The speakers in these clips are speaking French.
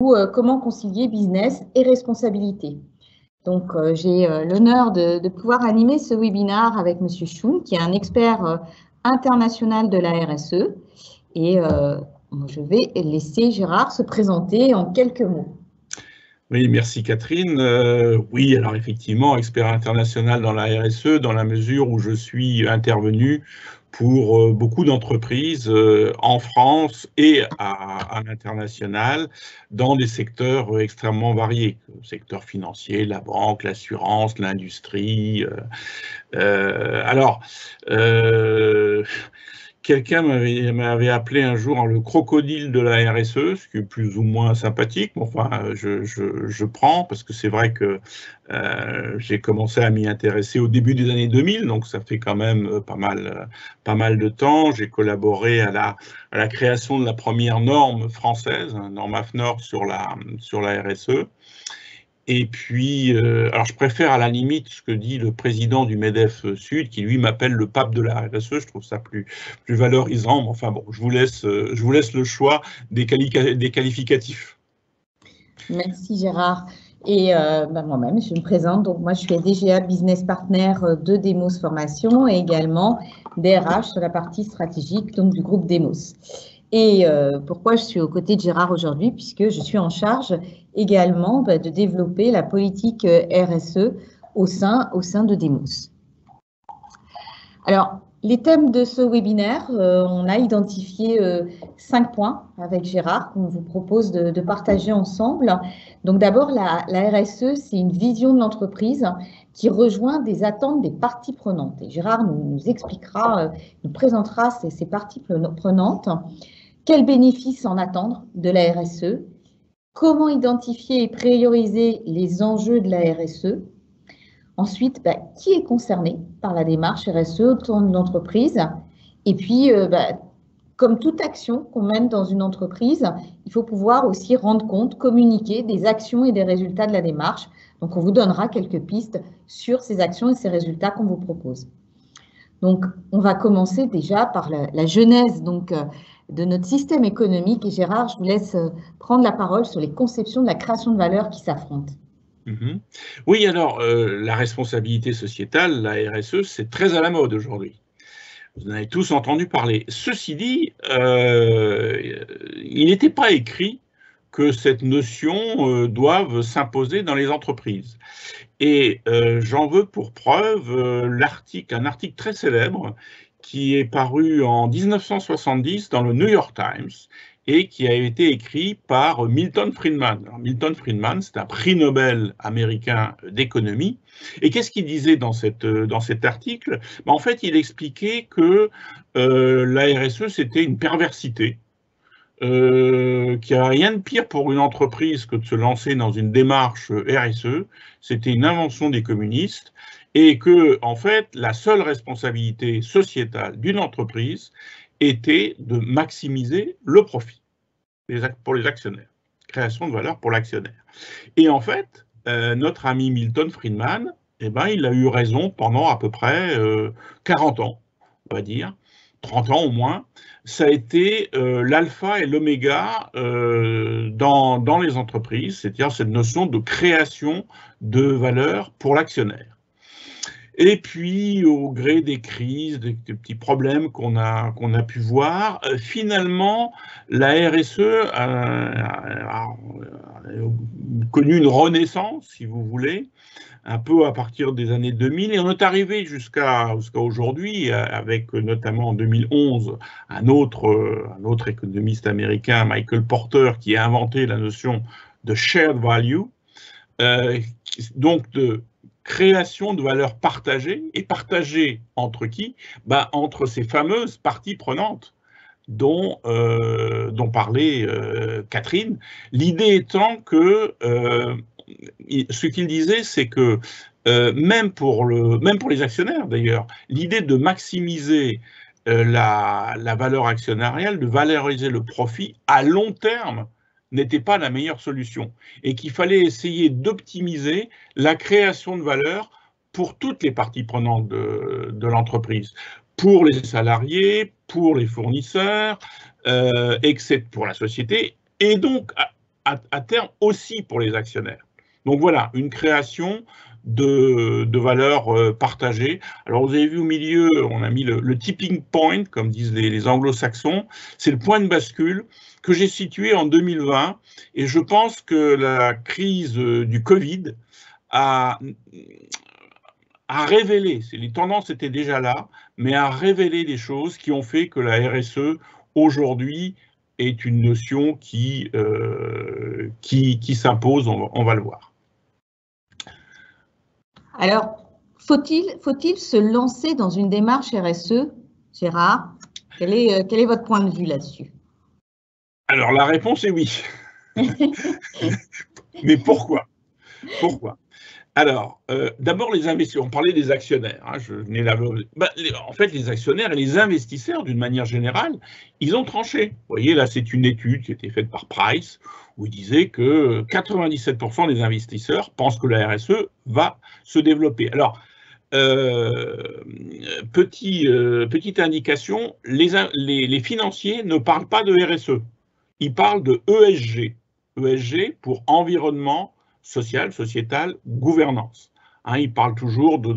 ou comment concilier business et responsabilité. Donc, j'ai l'honneur de pouvoir animer ce webinaire avec M. Choun, qui est un expert international de la RSE. Et je vais laisser Gérard se présenter en quelques mots. Oui, merci Catherine. Oui, alors effectivement, expert international dans la RSE, dans la mesure où je suis intervenu pour beaucoup d'entreprises en France et à l'international dans des secteurs extrêmement variés. Le secteur financier, la banque, l'assurance, l'industrie. Quelqu'un m'avait appelé un jour le crocodile de la RSE, ce qui est plus ou moins sympathique, mais enfin, je prends, parce que c'est vrai que j'ai commencé à m'y intéresser au début des années 2000, donc ça fait quand même pas mal de temps. J'ai collaboré à la création de la première norme française, norme AFNOR sur la RSE. Et puis, alors je préfère à la limite ce que dit le président du MEDEF Sud, qui lui m'appelle le pape de la RSE. Je trouve ça plus valorisant. Mais enfin bon, je vous laisse le choix des qualificatifs. Merci Gérard. Et moi-même, je me présente. Donc moi, je suis DGA Business Partner de Demos Formation et également DRH sur la partie stratégique donc du groupe Demos. Et pourquoi je suis aux côtés de Gérard aujourd'hui? Puisque je suis en charge également de développer la politique RSE au sein de Demos. Alors, les thèmes de ce webinaire, on a identifié 5 points avec Gérard qu'on vous propose de partager ensemble. Donc d'abord, la RSE, c'est une vision de l'entreprise qui rejoint des attentes des parties prenantes. Et Gérard nous expliquera, nous présentera ces parties prenantes. Quels bénéfices en attendre de la RSE? Comment identifier et prioriser les enjeux de la RSE? Ensuite, qui est concerné par la démarche RSE autour de l'entreprise? Et puis, comme toute action qu'on mène dans une entreprise, il faut pouvoir aussi rendre compte, communiquer des actions et des résultats de la démarche. Donc, on vous donnera quelques pistes sur ces actions et ces résultats qu'on vous propose. Donc, on va commencer déjà par la genèse de notre système économique. Et Gérard, je vous laisse prendre la parole sur les conceptions de la création de valeur qui s'affrontent. Oui, alors, la responsabilité sociétale, la RSE, c'est très à la mode aujourd'hui. Vous en avez tous entendu parler. Ceci dit, il n'était pas écrit que cette notion doive s'imposer dans les entreprises. Et j'en veux pour preuve un article très célèbre qui est paru en 1970 dans le New York Times et qui a été écrit par Milton Friedman. Alors, Milton Friedman, c'est un prix Nobel américain d'économie. Et qu'est-ce qu'il disait dans cet article? En fait, il expliquait que la RSE, c'était une perversité. Qu'il n'y a rien de pire pour une entreprise que de se lancer dans une démarche RSE. C'était une invention des communistes et que, en fait, la seule responsabilité sociétale d'une entreprise était de maximiser le profit pour les actionnaires, création de valeur pour l'actionnaire. Et en fait, notre ami Milton Friedman, il a eu raison pendant à peu près 40 ans, on va dire, 30 ans au moins. Ça a été l'alpha et l'oméga dans les entreprises, c'est-à-dire cette notion de création de valeur pour l'actionnaire. Et puis, au gré des crises, des petits problèmes qu'on a pu voir, finalement, la RSE a connu une renaissance, si vous voulez, un peu à partir des années 2000, et on est arrivé jusqu'à aujourd'hui, avec notamment en 2011, un autre économiste américain, Michael Porter, qui a inventé la notion de shared value, donc de création de valeur partagée, et partagée entre qui? Entre ces fameuses parties prenantes dont parlait Catherine. L'idée étant que ce qu'il disait, c'est que même pour les actionnaires d'ailleurs, l'idée de maximiser la valeur actionnariale, de valoriser le profit à long terme, n'était pas la meilleure solution et qu'il fallait essayer d'optimiser la création de valeur pour toutes les parties prenantes de l'entreprise, pour les salariés, pour les fournisseurs, pour la société, et donc à terme aussi pour les actionnaires. Donc voilà, une création de valeurs partagées. Alors vous avez vu au milieu, on a mis le tipping point, comme disent les anglo-saxons, c'est le point de bascule que j'ai situé en 2020, et je pense que la crise du Covid a révélé, les tendances étaient déjà là, mais a révélé des choses qui ont fait que la RSE aujourd'hui est une notion qui s'impose, on va le voir. Alors, faut-il se lancer dans une démarche RSE, Gérard? Quel est votre point de vue là-dessus? Alors, la réponse est oui. Mais pourquoi? Pourquoi? Alors, d'abord, les investisseurs, on parlait des actionnaires. Hein, en fait, les actionnaires et les investisseurs, d'une manière générale, ils ont tranché. Vous voyez, là, c'est une étude qui a été faite par Price, où il disait que 97% des investisseurs pensent que la RSE va se développer. Alors, petite indication, les financiers ne parlent pas de RSE, ils parlent de ESG. ESG pour environnement, social, sociétal, gouvernance. Hein, ils parlent toujours de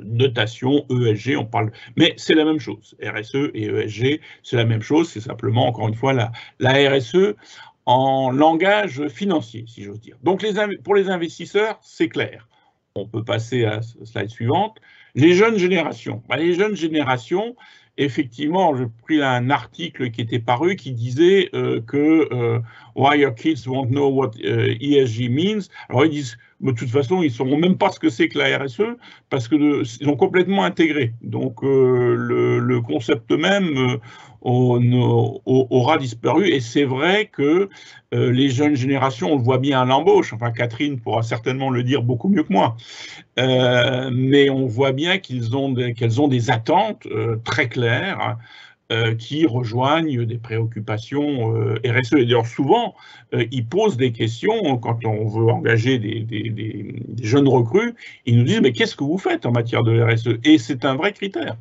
notation, ESG, on parle, mais c'est la même chose. RSE et ESG, c'est la même chose, c'est simplement, encore une fois, la RSE en langage financier, si j'ose dire. Donc, pour les investisseurs, c'est clair. On peut passer à la slide suivante. Les jeunes générations. Les jeunes générations, effectivement, j'ai pris un article qui était paru qui disait Why your kids won't know what ESG means. Alors ils disent, de toute façon, ils ne sauront même pas ce que c'est que la RSE parce qu'ils ont complètement intégré. Donc le concept même aura disparu. Et c'est vrai que les jeunes générations, on le voit bien à l'embauche. Enfin, Catherine pourra certainement le dire beaucoup mieux que moi. Mais on voit bien qu'elles ont des attentes très claires qui rejoignent des préoccupations RSE. Et d'ailleurs, souvent, ils posent des questions quand on veut engager des jeunes recrues. Ils nous disent, mais qu'est-ce que vous faites en matière de RSE? Et c'est un vrai critère.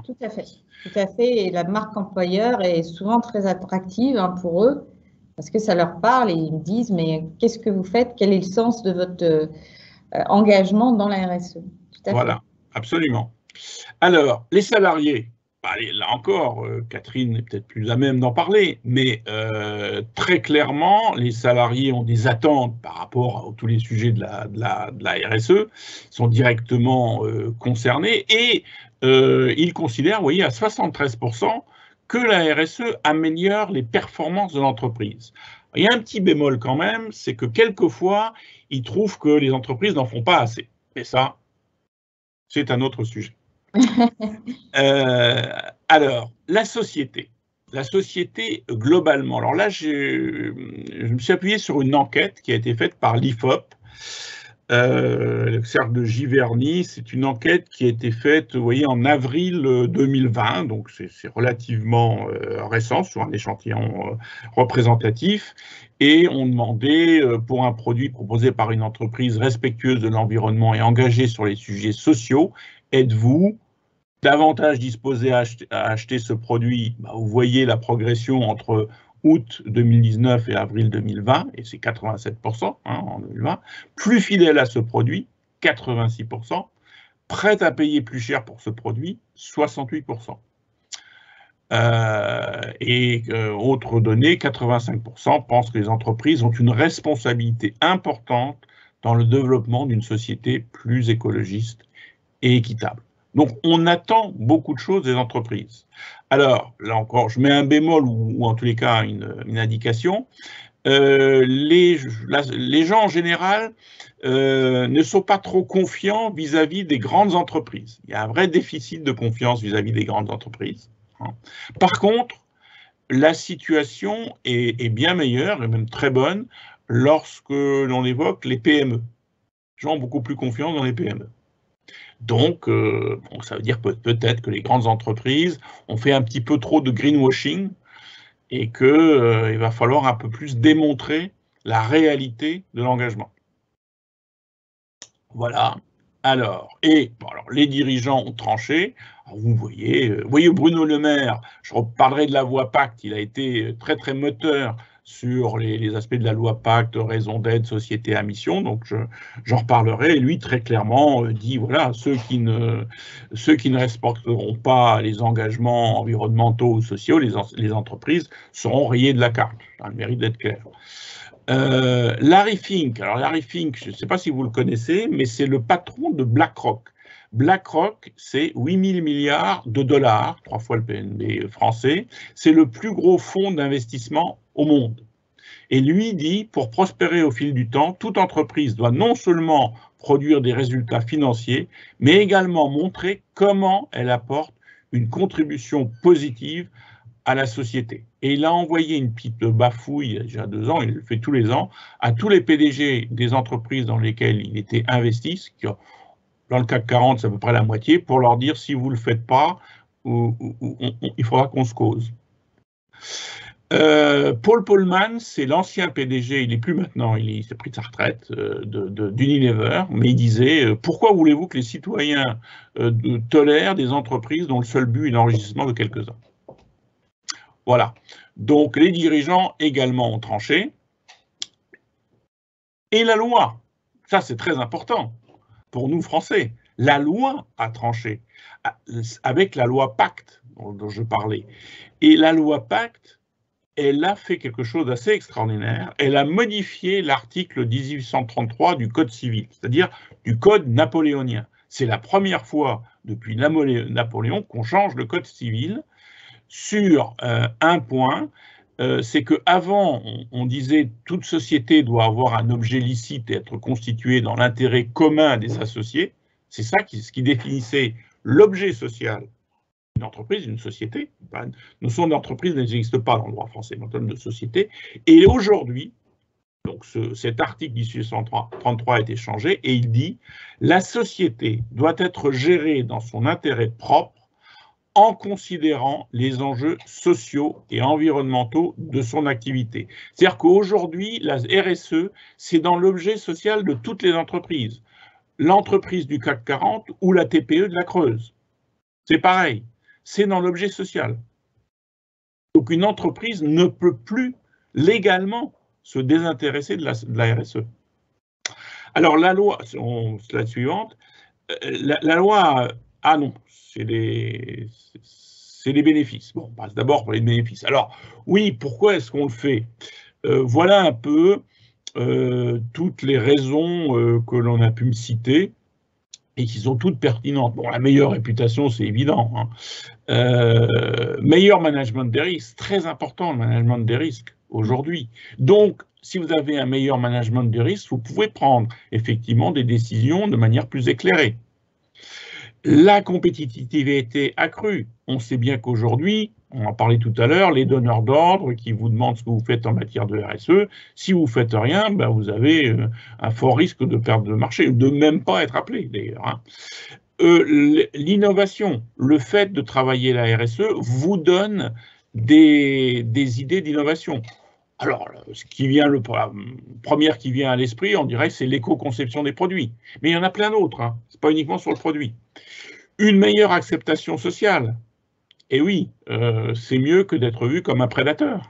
Tout à fait. Tout à fait. Et la marque employeur est souvent très attractive pour eux parce que ça leur parle et ils me disent, mais qu'est-ce que vous faites? Quel est le sens de votre engagement dans la RSE? Tout à voilà, fait. Absolument. Alors, les salariés, là encore, Catherine est peut-être plus à même d'en parler, mais très clairement, les salariés ont des attentes par rapport à tous les sujets de la RSE, sont directement concernés et ils considèrent, vous voyez, à 73% que la RSE améliore les performances de l'entreprise. Il y a un petit bémol quand même, c'est que quelquefois, ils trouvent que les entreprises n'en font pas assez. Et ça, c'est un autre sujet. Alors, la société globalement. Alors là, je me suis appuyé sur une enquête qui a été faite par l'IFOP, le cercle de Giverny. C'est une enquête qui a été faite, vous voyez, en avril 2020, donc c'est relativement récent sur un échantillon représentatif. Et on demandait, pour un produit proposé par une entreprise respectueuse de l'environnement et engagée sur les sujets sociaux, êtes-vous davantage disposé à acheter ce produit? Vous voyez la progression entre août 2019 et avril 2020, et c'est 87% en 2020. Plus fidèle à ce produit, 86%. Prêt à payer plus cher pour ce produit, 68%. Autre donnée, 85% pensent que les entreprises ont une responsabilité importante dans le développement d'une société plus écologiste et équitable. Donc, on attend beaucoup de choses des entreprises. Alors, là encore, je mets un bémol ou en tous les cas une indication. Les gens en général ne sont pas trop confiants vis-à-vis des grandes entreprises. Il y a un vrai déficit de confiance vis-à-vis des grandes entreprises. Par contre, la situation est bien meilleure et même très bonne lorsque l'on évoque les PME. Les gens ont beaucoup plus confiance dans les PME. Donc, ça veut dire peut-être que les grandes entreprises ont fait un petit peu trop de greenwashing et qu'il va falloir un peu plus démontrer la réalité de l'engagement. Voilà. Alors, les dirigeants ont tranché. Alors, vous voyez Bruno Le Maire, je reparlerai de la voie Pacte, il a été très très moteur sur les aspects de la loi Pacte, raison d'être, société à mission, donc j'en reparlerai. Et lui, très clairement, dit, voilà, ceux qui ne respecteront pas les engagements environnementaux ou sociaux, les entreprises seront rayées de la carte. Ça a le mérite d'être clair. Larry Fink, alors Larry Fink, je ne sais pas si vous le connaissez, mais c'est le patron de BlackRock. BlackRock, c'est 8 000 milliards de dollars, 3 fois le PNB français. C'est le plus gros fonds d'investissement au monde. Et lui dit, pour prospérer au fil du temps, toute entreprise doit non seulement produire des résultats financiers, mais également montrer comment elle apporte une contribution positive à la société. Et il a envoyé une petite bafouille, il y a déjà 2 ans, il le fait tous les ans, à tous les PDG des entreprises dans lesquelles il était investi, dans le CAC 40, c'est à peu près la moitié, pour leur dire, si vous ne le faites pas, il faudra qu'on se cause. Paul Polman, c'est l'ancien PDG, il n'est plus maintenant, il s'est pris de sa retraite d'Unilever, mais il disait, pourquoi voulez-vous que les citoyens tolèrent des entreprises dont le seul but est l'enrichissement de quelques-uns? Voilà. Donc les dirigeants également ont tranché. Et la loi, ça c'est très important pour nous Français, la loi a tranché avec la loi Pacte dont je parlais. Et la loi Pacte, elle a fait quelque chose d'assez extraordinaire. Elle a modifié l'article 1833 du Code civil, c'est-à-dire du Code napoléonien. C'est la première fois depuis Napoléon qu'on change le Code civil sur un point, c'est qu'avant, on disait toute société doit avoir un objet licite et être constitué dans l'intérêt commun des associés. C'est ça ce qui définissait l'objet social d'une entreprise, d'une société. La notion d'entreprise n'existe pas dans le droit français, mais en termes de société. Et aujourd'hui, donc cet article 1833 a été changé et il dit la société doit être gérée dans son intérêt propre en considérant les enjeux sociaux et environnementaux de son activité. C'est-à-dire qu'aujourd'hui, la RSE, c'est dans l'objet social de toutes les entreprises. L'entreprise du CAC 40 ou la TPE de la Creuse. C'est pareil, c'est dans l'objet social. Donc une entreprise ne peut plus légalement se désintéresser de la RSE. Alors la loi, slide suivante, la loi, ah non, c'est les bénéfices. Bon, on passe d'abord pour les bénéfices. Alors, oui, pourquoi est-ce qu'on le fait? Voilà un peu toutes les raisons que l'on a pu me citer et qui sont toutes pertinentes. Bon, la meilleure réputation, c'est évident. Meilleur management des risques, très important le management des risques aujourd'hui. Donc, si vous avez un meilleur management des risques, vous pouvez prendre effectivement des décisions de manière plus éclairée. La compétitivité accrue. On sait bien qu'aujourd'hui, on en parlait tout à l'heure, les donneurs d'ordre qui vous demandent ce que vous faites en matière de RSE, si vous ne faites rien, ben vous avez un fort risque de perte de marché, de même pas être appelé d'ailleurs. L'innovation, le fait de travailler la RSE vous donne des idées d'innovation. Alors, ce qui vient, la première qui vient à l'esprit, on dirait, c'est l'éco-conception des produits. Mais il y en a plein d'autres, hein. Ce n'est pas uniquement sur le produit. Une meilleure acceptation sociale. Et oui, c'est mieux que d'être vu comme un prédateur.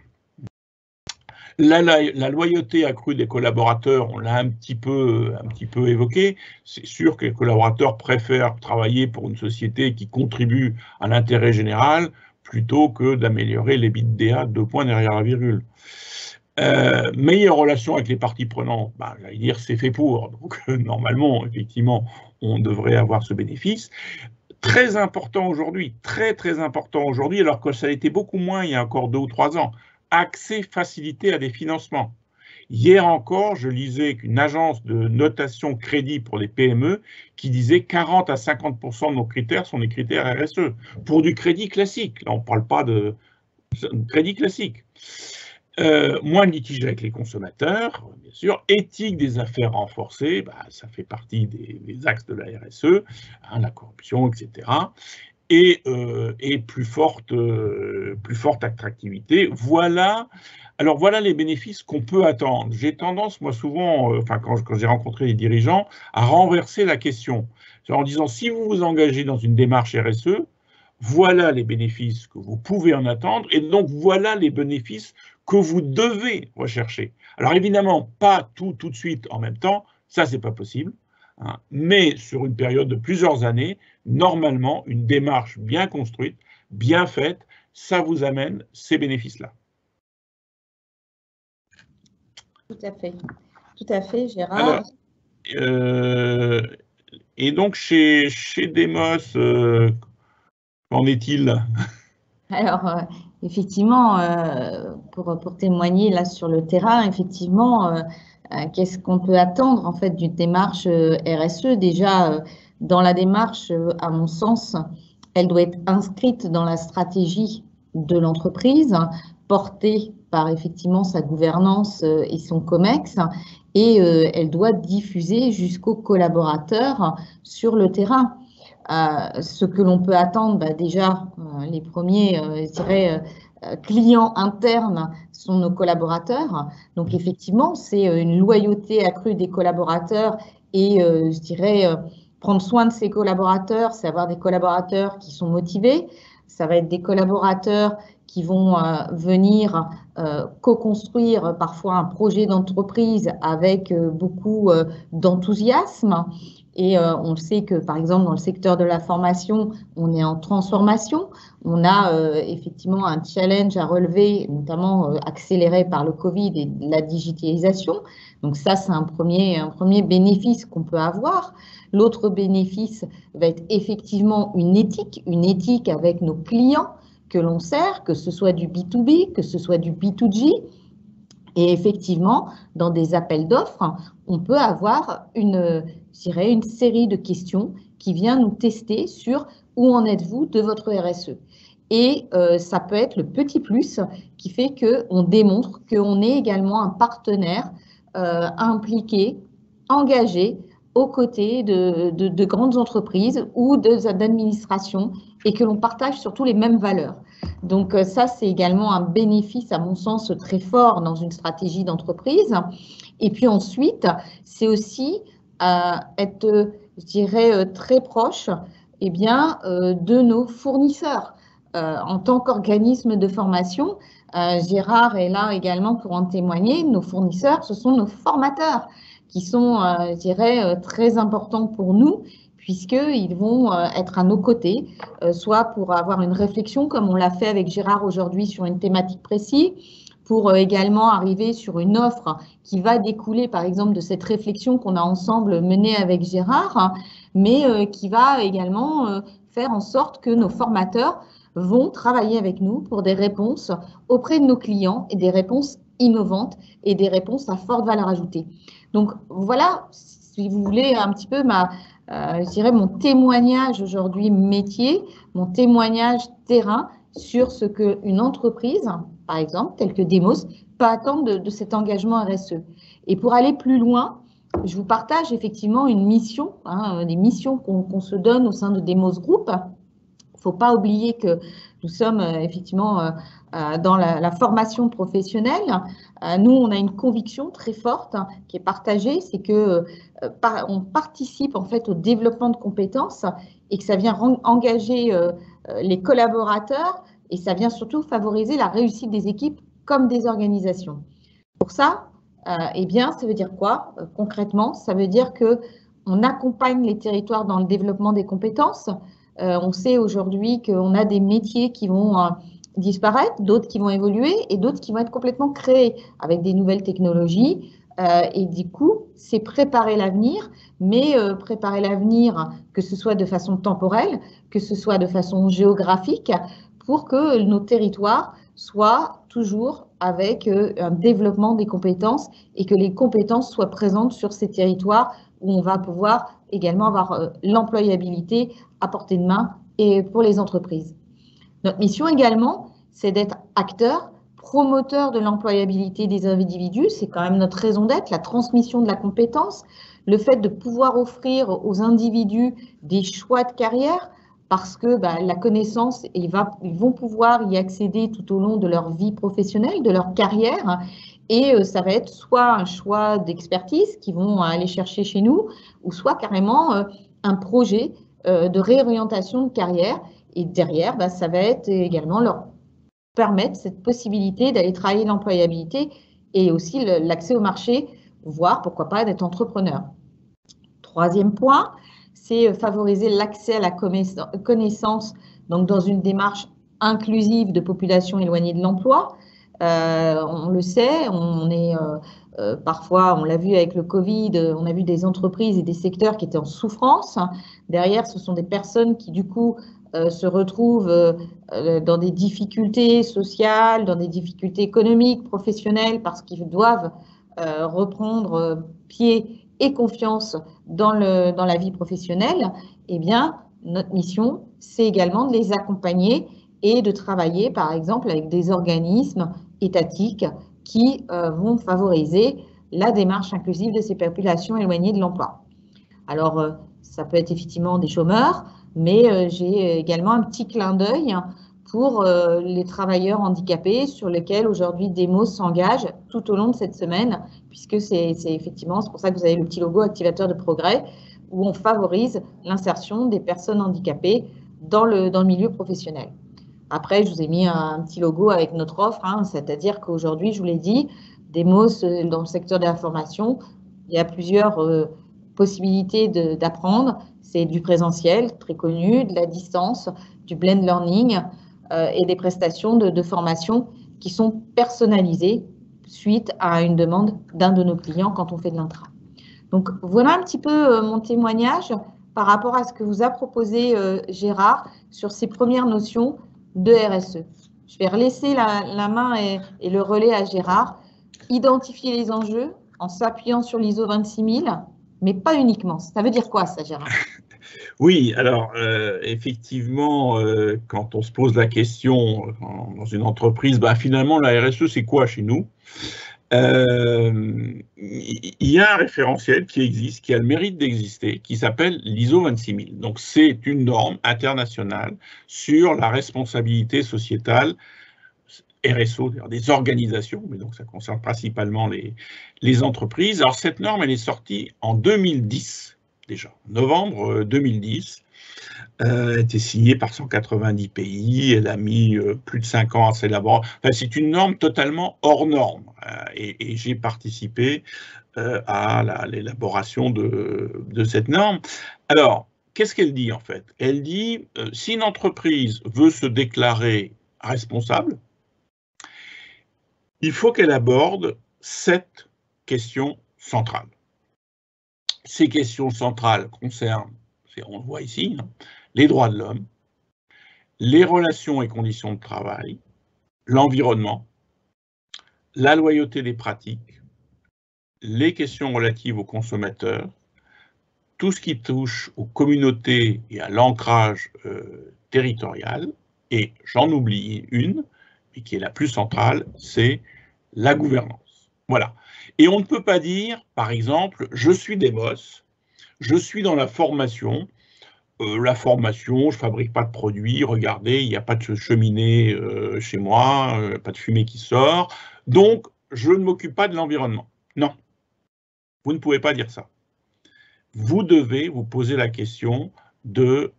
La loyauté accrue des collaborateurs, on l'a un petit peu évoqué. C'est sûr que les collaborateurs préfèrent travailler pour une société qui contribue à l'intérêt général plutôt que d'améliorer l'EBITDA 2 points derrière la virgule. Meilleure relation avec les parties prenantes, j'allais dire c'est fait pour, donc normalement, effectivement, on devrait avoir ce bénéfice. Très important aujourd'hui, très important aujourd'hui, alors que ça a été beaucoup moins il y a encore 2 ou 3 ans. Accès facilité à des financements. Hier encore, je lisais qu'une agence de notation crédit pour les PME qui disait 40 à 50% de nos critères sont des critères RSE. Pour du crédit classique, là on ne parle pas de crédit classique. Moins de litiges avec les consommateurs, bien sûr. Éthique des affaires renforcée, ça fait partie des axes de la RSE, la corruption, etc. Et plus forte attractivité. Voilà les bénéfices qu'on peut attendre. J'ai tendance, moi souvent, quand j'ai rencontré les dirigeants, à renverser la question. En disant, si vous vous engagez dans une démarche RSE, voilà les bénéfices que vous pouvez en attendre, et donc voilà les bénéfices que vous devez rechercher. Alors évidemment, pas tout de suite en même temps, ça c'est pas possible, hein, mais sur une période de plusieurs années, normalement, une démarche bien construite, bien faite, ça vous amène ces bénéfices-là. Tout à fait, Gérard. Alors, et donc chez Demos, qu'en est-il? Alors, effectivement, pour témoigner là sur le terrain, effectivement, qu'est-ce qu'on peut attendre en fait d'une démarche RSE? Déjà, dans la démarche, à mon sens, elle doit être inscrite dans la stratégie de l'entreprise, portée par effectivement sa gouvernance et son COMEX, et elle doit diffuser jusqu'aux collaborateurs sur le terrain. Ce que l'on peut attendre, déjà, les premiers, je dirais, clients internes sont nos collaborateurs. Donc, effectivement, c'est une loyauté accrue des collaborateurs et, je dirais, prendre soin de ses collaborateurs, c'est avoir des collaborateurs qui sont motivés. Ça va être des collaborateurs qui vont venir co-construire parfois un projet d'entreprise avec beaucoup d'enthousiasme. Et on sait que, par exemple, dans le secteur de la formation, on est en transformation. On a effectivement un challenge à relever, notamment accéléré par le Covid et la digitalisation. Donc ça, c'est un premier bénéfice qu'on peut avoir. L'autre bénéfice va être effectivement une éthique avec nos clients que l'on sert, que ce soit du B2B, que ce soit du B2G. Et effectivement, dans des appels d'offres, on peut avoir une série de questions qui vient nous tester sur où en êtes-vous de votre RSE. Et ça peut être le petit plus qui fait qu'on démontre qu'on est également un partenaire impliqué, engagé aux côtés de grandes entreprises ou d'administrations et que l'on partage surtout les mêmes valeurs. Donc ça, c'est également un bénéfice, à mon sens, très fort dans une stratégie d'entreprise. Et puis ensuite, c'est aussi être, je dirais, très proche de nos fournisseurs. En tant qu'organisme de formation, Gérard est là également pour en témoigner, nos fournisseurs, ce sont nos formateurs qui sont, je dirais, très importants pour nous, puisqu'ils vont être à nos côtés, soit pour avoir une réflexion, comme on l'a fait avec Gérard aujourd'hui sur une thématique précise, pour également arriver sur une offre qui va découler, par exemple, de cette réflexion qu'on a ensemble menée avec Gérard, mais qui va également faire en sorte que nos formateurs vont travailler avec nous pour des réponses auprès de nos clients et des réponses innovantes et des réponses à forte valeur ajoutée. Donc, voilà, si vous voulez, un petit peu je dirais mon témoignage aujourd'hui métier, mon témoignage terrain sur ce qu'une entreprise, par exemple, telle que Demos, peut attendre de cet engagement RSE. Et pour aller plus loin, je vous partage effectivement une mission, des missions qu'on se donne au sein de Demos Group. Il ne faut pas oublier que nous sommes effectivement dans la formation professionnelle. Nous, on a une conviction très forte qui est partagée, c'est que on participe en fait au développement de compétences et que ça vient engager les collaborateurs et ça vient surtout favoriser la réussite des équipes comme des organisations. Pour ça, ça veut dire quoi concrètement? Ça veut dire qu'on accompagne les territoires dans le développement des compétences. On sait aujourd'hui qu'on a des métiers qui vont disparaître, d'autres qui vont évoluer et d'autres qui vont être complètement créés avec des nouvelles technologies. Et du coup, c'est préparer l'avenir, mais préparer l'avenir, que ce soit de façon temporelle, que ce soit de façon géographique, pour que nos territoires soient toujours avec un développement des compétences et que les compétences soient présentes sur ces territoires où on va pouvoir également avoir l'employabilité à portée de main et pour les entreprises. Notre mission également, c'est d'être acteur, promoteur de l'employabilité des individus. C'est quand même notre raison d'être, la transmission de la compétence, le fait de pouvoir offrir aux individus des choix de carrière parce que la connaissance, ils vont pouvoir y accéder tout au long de leur vie professionnelle, de leur carrière. Et ça va être soit un choix d'expertise qu'ils vont aller chercher chez nous, ou soit carrément un projet de réorientation de carrière. Et derrière, ça va être également leur permettre cette possibilité d'aller travailler l'employabilité et aussi l'accès au marché, voire pourquoi pas d'être entrepreneur. Troisième point, c'est favoriser l'accès à la connaissance, donc dans une démarche inclusive de populations éloignées de l'emploi. On le sait, parfois, on l'a vu avec le Covid, on a vu des entreprises et des secteurs qui étaient en souffrance. Derrière, ce sont des personnes qui, du coup, se retrouvent dans des difficultés sociales, dans des difficultés économiques, professionnelles, parce qu'ils doivent reprendre pied et confiance dans la vie professionnelle. Eh bien, notre mission, c'est également de les accompagner et de travailler, par exemple, avec des organismes étatiques qui vont favoriser la démarche inclusive de ces populations éloignées de l'emploi. Alors, ça peut être effectivement des chômeurs, mais j'ai également un petit clin d'œil pour les travailleurs handicapés sur lesquels aujourd'hui Demos s'engage tout au long de cette semaine, puisque c'est pour ça que vous avez le petit logo activateur de progrès, où on favorise l'insertion des personnes handicapées dans le milieu professionnel. Après, je vous ai mis un petit logo avec notre offre, c'est-à-dire qu'aujourd'hui, je vous l'ai dit, Demos, dans le secteur de la formation, il y a plusieurs possibilités d'apprendre. C'est du présentiel, très connu, de la distance, du blend learning et des prestations de formation qui sont personnalisées suite à une demande d'un de nos clients quand on fait de l'intra. Donc, voilà un petit peu mon témoignage par rapport à ce que vous a proposé Gérard sur ces premières notions de RSE. Je vais relaisser la main et le relais à Gérard. Identifier les enjeux en s'appuyant sur l'ISO 26000, mais pas uniquement. Ça veut dire quoi, ça, Gérard? Oui, alors effectivement, quand on se pose la question dans une entreprise, finalement, la RSE, c'est quoi chez nous? Il y a un référentiel qui existe, qui a le mérite d'exister, qui s'appelle l'ISO 26000. Donc, c'est une norme internationale sur la responsabilité sociétale, RSO, des organisations, mais donc ça concerne principalement les entreprises. Alors, cette norme, elle est sortie en 2010, déjà, novembre 2010. Elle a été signée par 190 pays, elle a mis plus de 5 ans à s'élaborer. Enfin, c'est une norme totalement hors norme et j'ai participé à l'élaboration de cette norme. Alors, qu'est-ce qu'elle dit en fait? Elle dit, si une entreprise veut se déclarer responsable, il faut qu'elle aborde 7 questions centrales. Ces questions centrales concernent, on le voit ici, les droits de l'homme, les relations et conditions de travail, l'environnement, la loyauté des pratiques, les questions relatives aux consommateurs, tout ce qui touche aux communautés et à l'ancrage territorial, et j'en oublie une, mais qui est la plus centrale, c'est la gouvernance. Voilà. Et on ne peut pas dire, par exemple, je suis Demos, je suis dans la formation, je ne fabrique pas de produits, regardez, il n'y a pas de cheminée chez moi, pas de fumée qui sort, donc je ne m'occupe pas de l'environnement. Non, vous ne pouvez pas dire ça. Vous devez vous poser la question de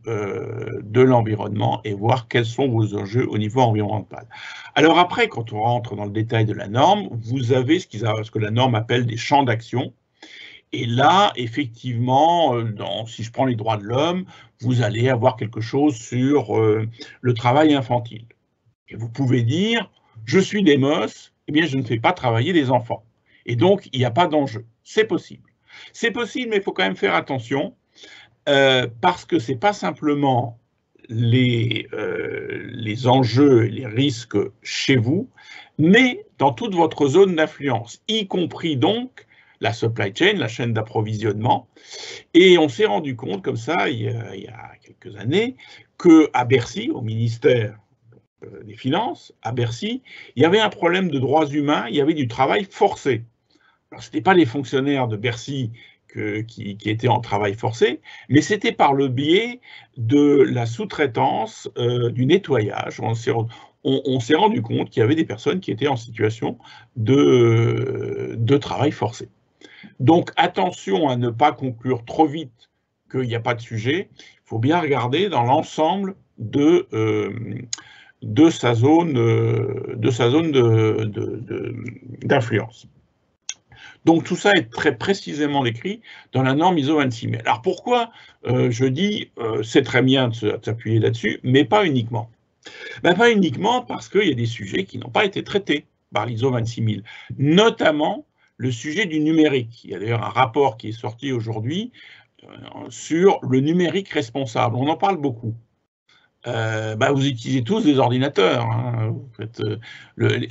l'environnement et voir quels sont vos enjeux au niveau environnemental. Alors après, quand on rentre dans le détail de la norme, vous avez ce que la norme appelle des champs d'action. Et là, effectivement, si je prends les droits de l'homme, vous allez avoir quelque chose sur le travail infantile. Et vous pouvez dire, je suis Demos, eh bien je ne fais pas travailler des enfants. Et donc, il n'y a pas d'enjeu. C'est possible. C'est possible, mais il faut quand même faire attention, parce que ce n'est pas simplement les enjeux et les risques chez vous, mais dans toute votre zone d'influence, y compris donc la supply chain, la chaîne d'approvisionnement. Et on s'est rendu compte, comme ça, il y a quelques années, qu'à Bercy, au ministère des Finances, à Bercy, il y avait un problème de droits humains, il y avait du travail forcé. Alors, ce n'était pas les fonctionnaires de Bercy qui étaient en travail forcé, mais c'était par le biais de la sous-traitance du nettoyage. On s'est rendu compte qu'il y avait des personnes qui étaient en situation de travail forcé. Donc attention à ne pas conclure trop vite qu'il n'y a pas de sujet. Il faut bien regarder dans l'ensemble de de sa zone d'influence. Donc tout ça est très précisément décrit dans la norme ISO 26000. Alors pourquoi je dis c'est très bien de s'appuyer là-dessus, mais pas uniquement. Ben, pas uniquement parce qu'il y a des sujets qui n'ont pas été traités par l'ISO 26000, notamment le sujet du numérique. Il y a d'ailleurs un rapport qui est sorti aujourd'hui sur le numérique responsable. On en parle beaucoup. Vous utilisez tous des ordinateurs. Hein. Vous faites,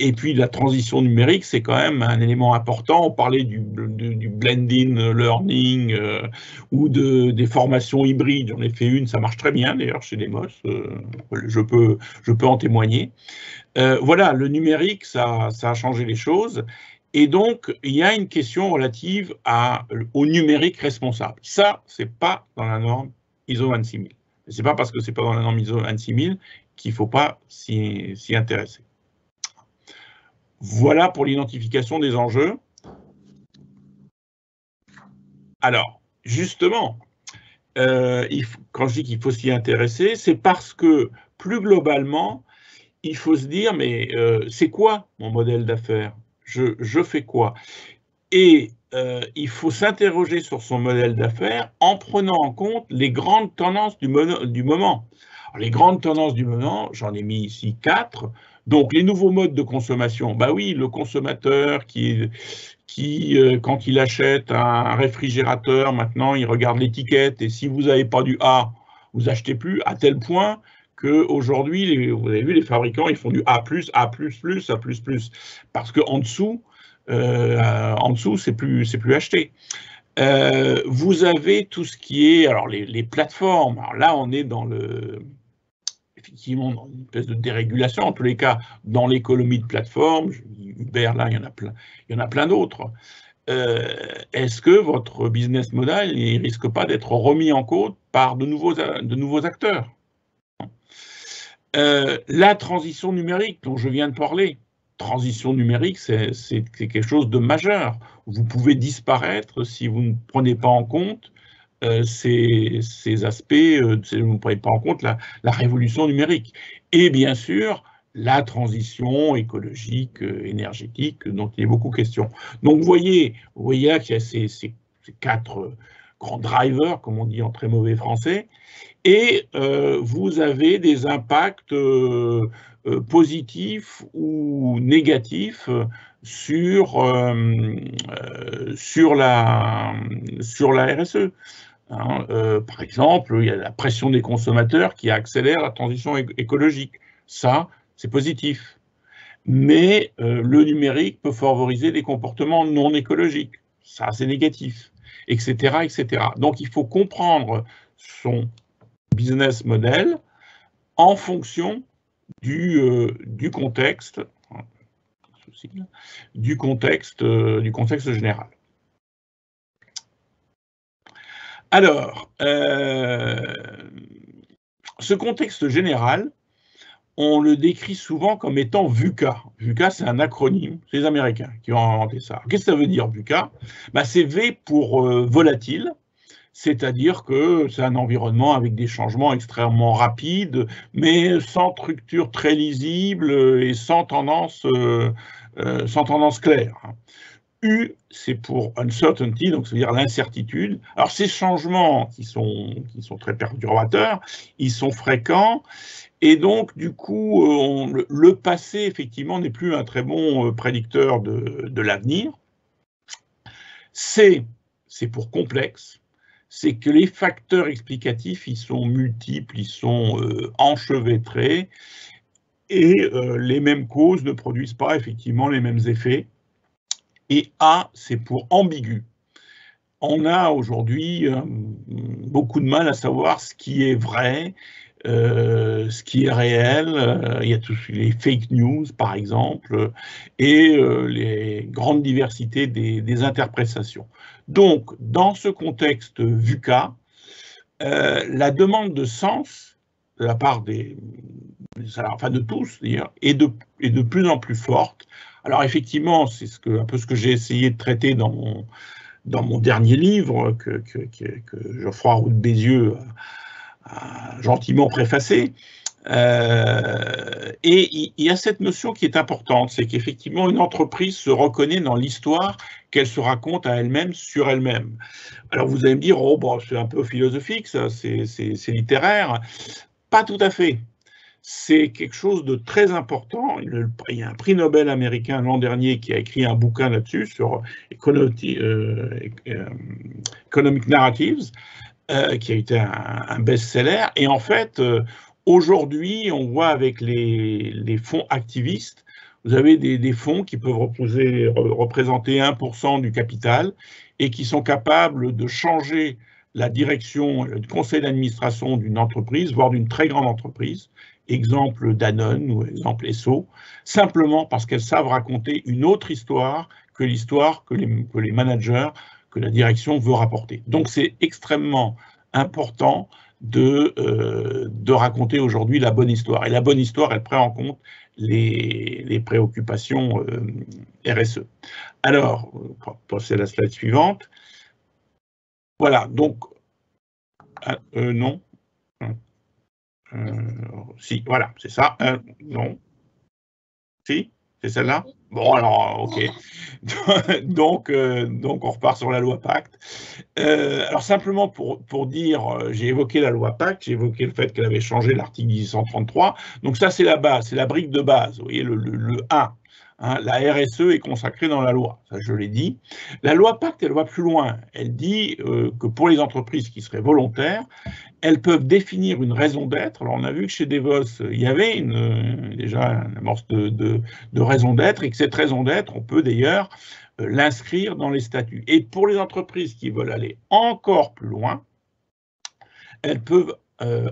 et puis la transition numérique, c'est quand même un élément important. On parlait du blended learning ou des formations hybrides. J'en ai fait une, ça marche très bien d'ailleurs chez Demos. Je peux en témoigner. Voilà, le numérique, ça a changé les choses. Et donc, il y a une question relative au numérique responsable. Ça, c'est pas dans la norme ISO 26000. Ce n'est pas parce que ce n'est pas dans la norme ISO 26000 qu'il ne faut pas s'y intéresser. Voilà pour l'identification des enjeux. Alors, justement, quand je dis qu'il faut s'y intéresser, c'est parce que, plus globalement, il faut se dire, mais c'est quoi mon modèle d'affaires? Je fais quoi? Et il faut s'interroger sur son modèle d'affaires en prenant en compte les grandes tendances du moment. Alors, les grandes tendances du moment, j'en ai mis ici 4. Donc, les nouveaux modes de consommation. Bah oui, le consommateur qui quand il achète un réfrigérateur, maintenant, il regarde l'étiquette. Et si vous n'avez pas du A, vous achetez plus, à tel point qu'aujourd'hui, vous avez vu, les fabricants, ils font du A+, A++, A++, parce qu'en dessous, c'est plus acheté. Vous avez tout ce qui est, alors les plateformes. Alors là, on est effectivement dans une espèce de dérégulation, en tous les cas, dans l'économie de plateforme. Uber, là, il y en a plein d'autres. Est-ce que votre business model ne risque pas d'être remis en cause par de nouveaux acteurs? La transition numérique dont je viens de parler. Transition numérique, c'est quelque chose de majeur. Vous pouvez disparaître si vous ne prenez pas en compte ces aspects, si vous ne prenez pas en compte la révolution numérique. Et bien sûr, la transition écologique, énergétique, dont il est beaucoup question. Donc vous voyez là qu'il y a ces 4 grands drivers, comme on dit en très mauvais français, et vous avez des impacts positifs ou négatifs sur la RSE. Hein, par exemple, il y a la pression des consommateurs qui accélère la transition écologique. Ça, c'est positif. Mais le numérique peut favoriser des comportements non écologiques. Ça, c'est négatif, etc., etc. Donc, il faut comprendre son business model en fonction du contexte général. Alors, ce contexte général, on le décrit souvent comme étant VUCA. VUCA, c'est un acronyme, c'est les Américains qui ont inventé ça. Qu'est-ce que ça veut dire, VUCA? C'est V pour volatile, c'est-à-dire que c'est un environnement avec des changements extrêmement rapides, mais sans structure très lisible et sans tendance claire. U, c'est pour uncertainty, donc c'est-à-dire l'incertitude. Alors ces changements qui sont très perturbateurs, ils sont fréquents, et donc du coup, le passé, effectivement, n'est plus un très bon prédicteur de l'avenir. C'est pour complexe, c'est que les facteurs explicatifs, ils sont multiples, ils sont enchevêtrés, et les mêmes causes ne produisent pas effectivement les mêmes effets. Et A, c'est pour ambigu. On a aujourd'hui beaucoup de mal à savoir ce qui est vrai, ce qui est réel. Il y a tous les fake news, par exemple, et les grandes diversités des interprétations. Donc, dans ce contexte VUCA, la demande de sens de la part de tous, d'ailleurs, est de plus en plus forte. Alors effectivement, c'est un peu ce que j'ai essayé de traiter dans mon dernier livre que Geoffroy Roux de Bézieux a gentiment préfacé. Et il y a cette notion qui est importante, c'est qu'effectivement, une entreprise se reconnaît dans l'histoire qu'elle se raconte à elle-même sur elle-même. Alors vous allez me dire, oh, bon, c'est un peu philosophique, ça, c'est littéraire. Pas tout à fait. C'est quelque chose de très important. Il y a un prix Nobel américain l'an dernier qui a écrit un bouquin là-dessus sur Economic Narratives, qui a été un best-seller. Et en fait, aujourd'hui, on voit avec les fonds activistes, vous avez des fonds qui peuvent représenter 1% du capital et qui sont capables de changer la direction, le conseil d'administration d'une entreprise, voire d'une très grande entreprise, exemple Danone ou exemple Esso, simplement parce qu'elles savent raconter une autre histoire que l'histoire que les managers, que la direction veut rapporter. Donc c'est extrêmement important de raconter aujourd'hui la bonne histoire. Et la bonne histoire, elle prend en compte les préoccupations RSE. Alors, on va passer à la slide suivante. Voilà, donc, non. Si, voilà, c'est ça. Non. Si, c'est celle-là? Bon, alors, OK. Donc, on repart sur la loi Pacte. Alors, simplement pour dire, j'ai évoqué la loi Pacte, j'ai évoqué le fait qu'elle avait changé l'article 1833. Donc, ça, c'est la base, c'est la brique de base. Vous voyez, le 1. Hein, la RSE est consacrée dans la loi, ça je l'ai dit. La loi Pacte, elle va plus loin. Elle dit que pour les entreprises qui seraient volontaires, elles peuvent définir une raison d'être. Alors, on a vu que chez Devos, il y avait déjà une amorce de raison d'être, et que cette raison d'être, on peut d'ailleurs l'inscrire dans les statuts. Et pour les entreprises qui veulent aller encore plus loin, elles peuvent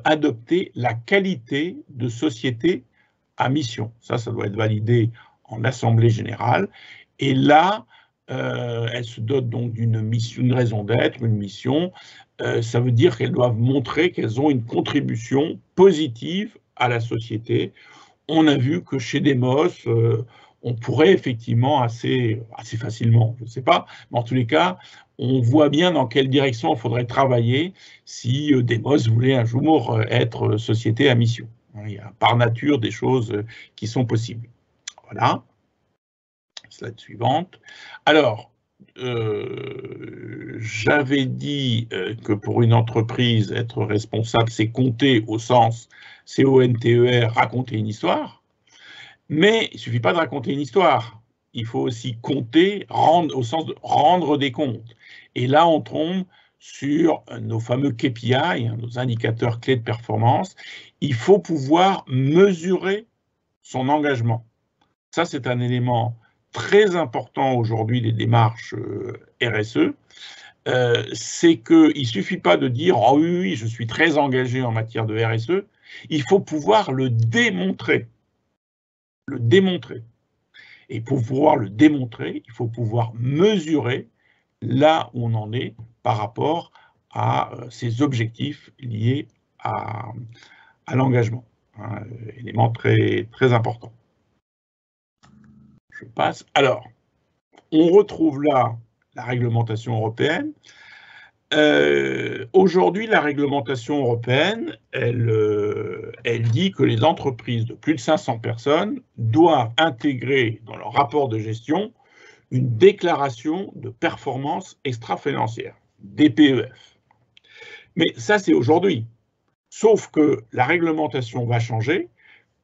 adopter la qualité de société à mission. Ça doit être validé en assemblée générale. Et là, elles se dotent donc d'une mission, une raison d'être, une mission. Ça veut dire qu'elles doivent montrer qu'elles ont une contribution positive à la société. On a vu que chez Demos, on pourrait effectivement assez facilement, je ne sais pas, mais en tous les cas, on voit bien dans quelle direction il faudrait travailler si Demos voulait un jour être société à mission. Il y a par nature des choses qui sont possibles. Voilà. Slide suivante. Alors, j'avais dit que pour une entreprise, être responsable, c'est compter au sens C-O-N-T-E-R, raconter une histoire. Mais il ne suffit pas de raconter une histoire. Il faut aussi compter, au sens de rendre des comptes. Et là, on tombe sur nos fameux KPI, nos indicateurs clés de performance. Il faut pouvoir mesurer son engagement. Ça, c'est un élément très important aujourd'hui des démarches RSE. C'est qu'il ne suffit pas de dire « Oh oui, je suis très engagé en matière de RSE ». Il faut pouvoir le démontrer. Le démontrer. Et pour pouvoir le démontrer, il faut pouvoir mesurer là où on en est par rapport à ces objectifs liés à l'engagement. Un élément très, très important. Je passe. Alors, on retrouve là la réglementation européenne. Aujourd'hui, la réglementation européenne, elle dit que les entreprises de plus de 500 personnes doivent intégrer dans leur rapport de gestion une déclaration de performance extra-financière, DPEF. Mais ça, c'est aujourd'hui. Sauf que la réglementation va changer,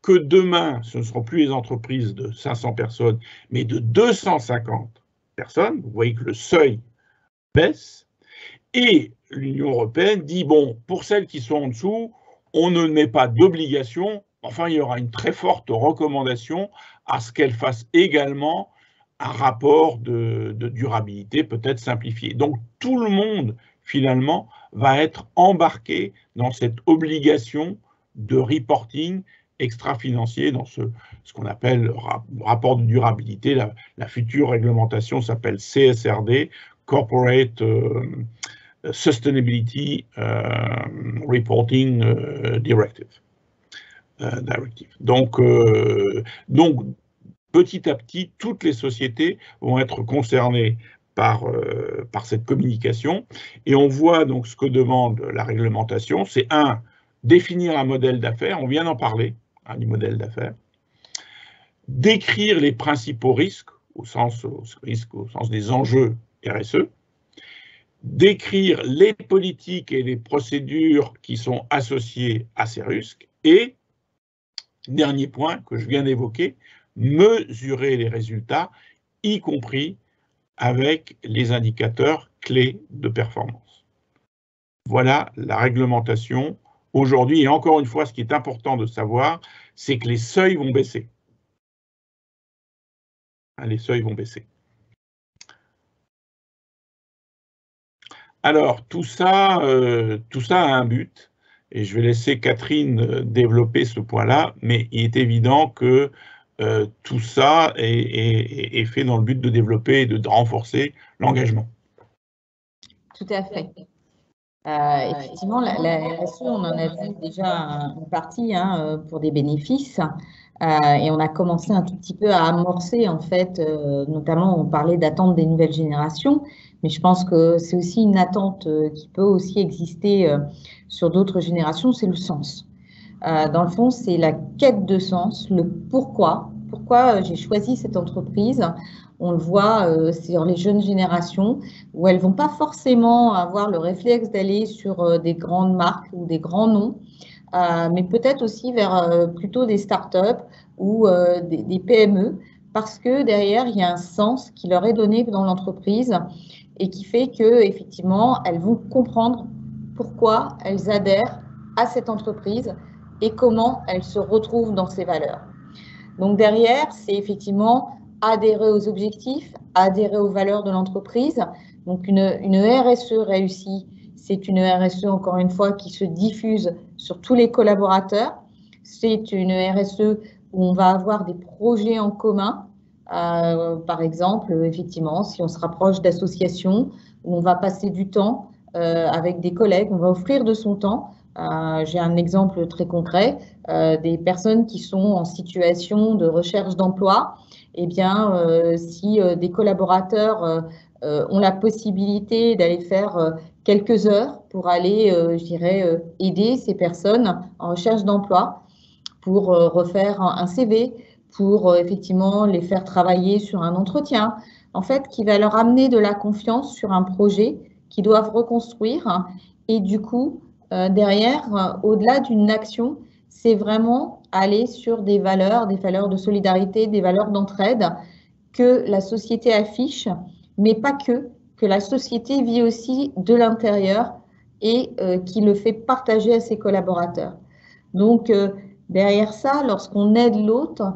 que demain, ce ne seront plus les entreprises de 500 personnes, mais de 250 personnes. Vous voyez que le seuil baisse. Et l'Union européenne dit, bon, pour celles qui sont en dessous, on ne met pas d'obligation. Enfin, il y aura une très forte recommandation à ce qu'elles fassent également un rapport de durabilité peut-être simplifié. Donc, tout le monde, finalement, va être embarqué dans cette obligation de reporting extra-financier, dans ce qu'on appelle rapport de durabilité. La future réglementation s'appelle CSRD, Corporate Sustainability Reporting Directive. Donc, petit à petit, toutes les sociétés vont être concernées par cette communication. Et on voit donc ce que demande la réglementation, c'est définir un modèle d'affaires, on vient d'en parler, hein, du modèle d'affaires, décrire les principaux risques, au sens des enjeux RSE, décrire les politiques et les procédures qui sont associées à ces risques, et, dernier point que je viens d'évoquer, mesurer les résultats, y compris avec les indicateurs clés de performance. Voilà la réglementation aujourd'hui. Et encore une fois, ce qui est important de savoir, c'est que les seuils vont baisser. Les seuils vont baisser. Alors, tout ça a un but, et je vais laisser Catherine développer ce point-là, mais il est évident que tout ça est fait dans le but de développer et de renforcer l'engagement. Tout à fait. Effectivement, la RSE, on en a vu déjà une partie, hein, pour des bénéfices, et on a commencé un tout petit peu à amorcer, en fait, notamment on parlait d'attente des nouvelles générations, mais je pense que c'est aussi une attente qui peut aussi exister sur d'autres générations, c'est le sens. Dans le fond, c'est la quête de sens, le pourquoi j'ai choisi cette entreprise. On le voit sur les jeunes générations où elles ne vont pas forcément avoir le réflexe d'aller sur des grandes marques ou des grands noms, mais peut-être aussi vers plutôt des startups ou des PME, parce que derrière, il y a un sens qui leur est donné dans l'entreprise et qui fait qu'effectivement, elles vont comprendre pourquoi elles adhèrent à cette entreprise et comment elles se retrouvent dans ces valeurs. Donc derrière, c'est effectivement adhérer aux objectifs, adhérer aux valeurs de l'entreprise. Donc une RSE réussie, c'est une RSE, encore une fois, qui se diffuse sur tous les collaborateurs. C'est une RSE où on va avoir des projets en commun. Par exemple, effectivement, si on se rapproche d'associations où on va passer du temps avec des collègues, on va offrir de son temps. J'ai un exemple très concret, des personnes qui sont en situation de recherche d'emploi. Eh bien, si des collaborateurs ont la possibilité d'aller faire quelques heures pour aller, je dirais, aider ces personnes en recherche d'emploi, pour refaire un CV, pour effectivement les faire travailler sur un entretien, en fait, qui va leur amener de la confiance sur un projet qu'ils doivent reconstruire. Et du coup, derrière, au-delà d'une action, c'est vraiment aller sur des valeurs de solidarité, des valeurs d'entraide que la société affiche, mais pas que la société vit aussi de l'intérieur et qui le fait partager à ses collaborateurs. Donc, derrière ça, lorsqu'on aide l'autre,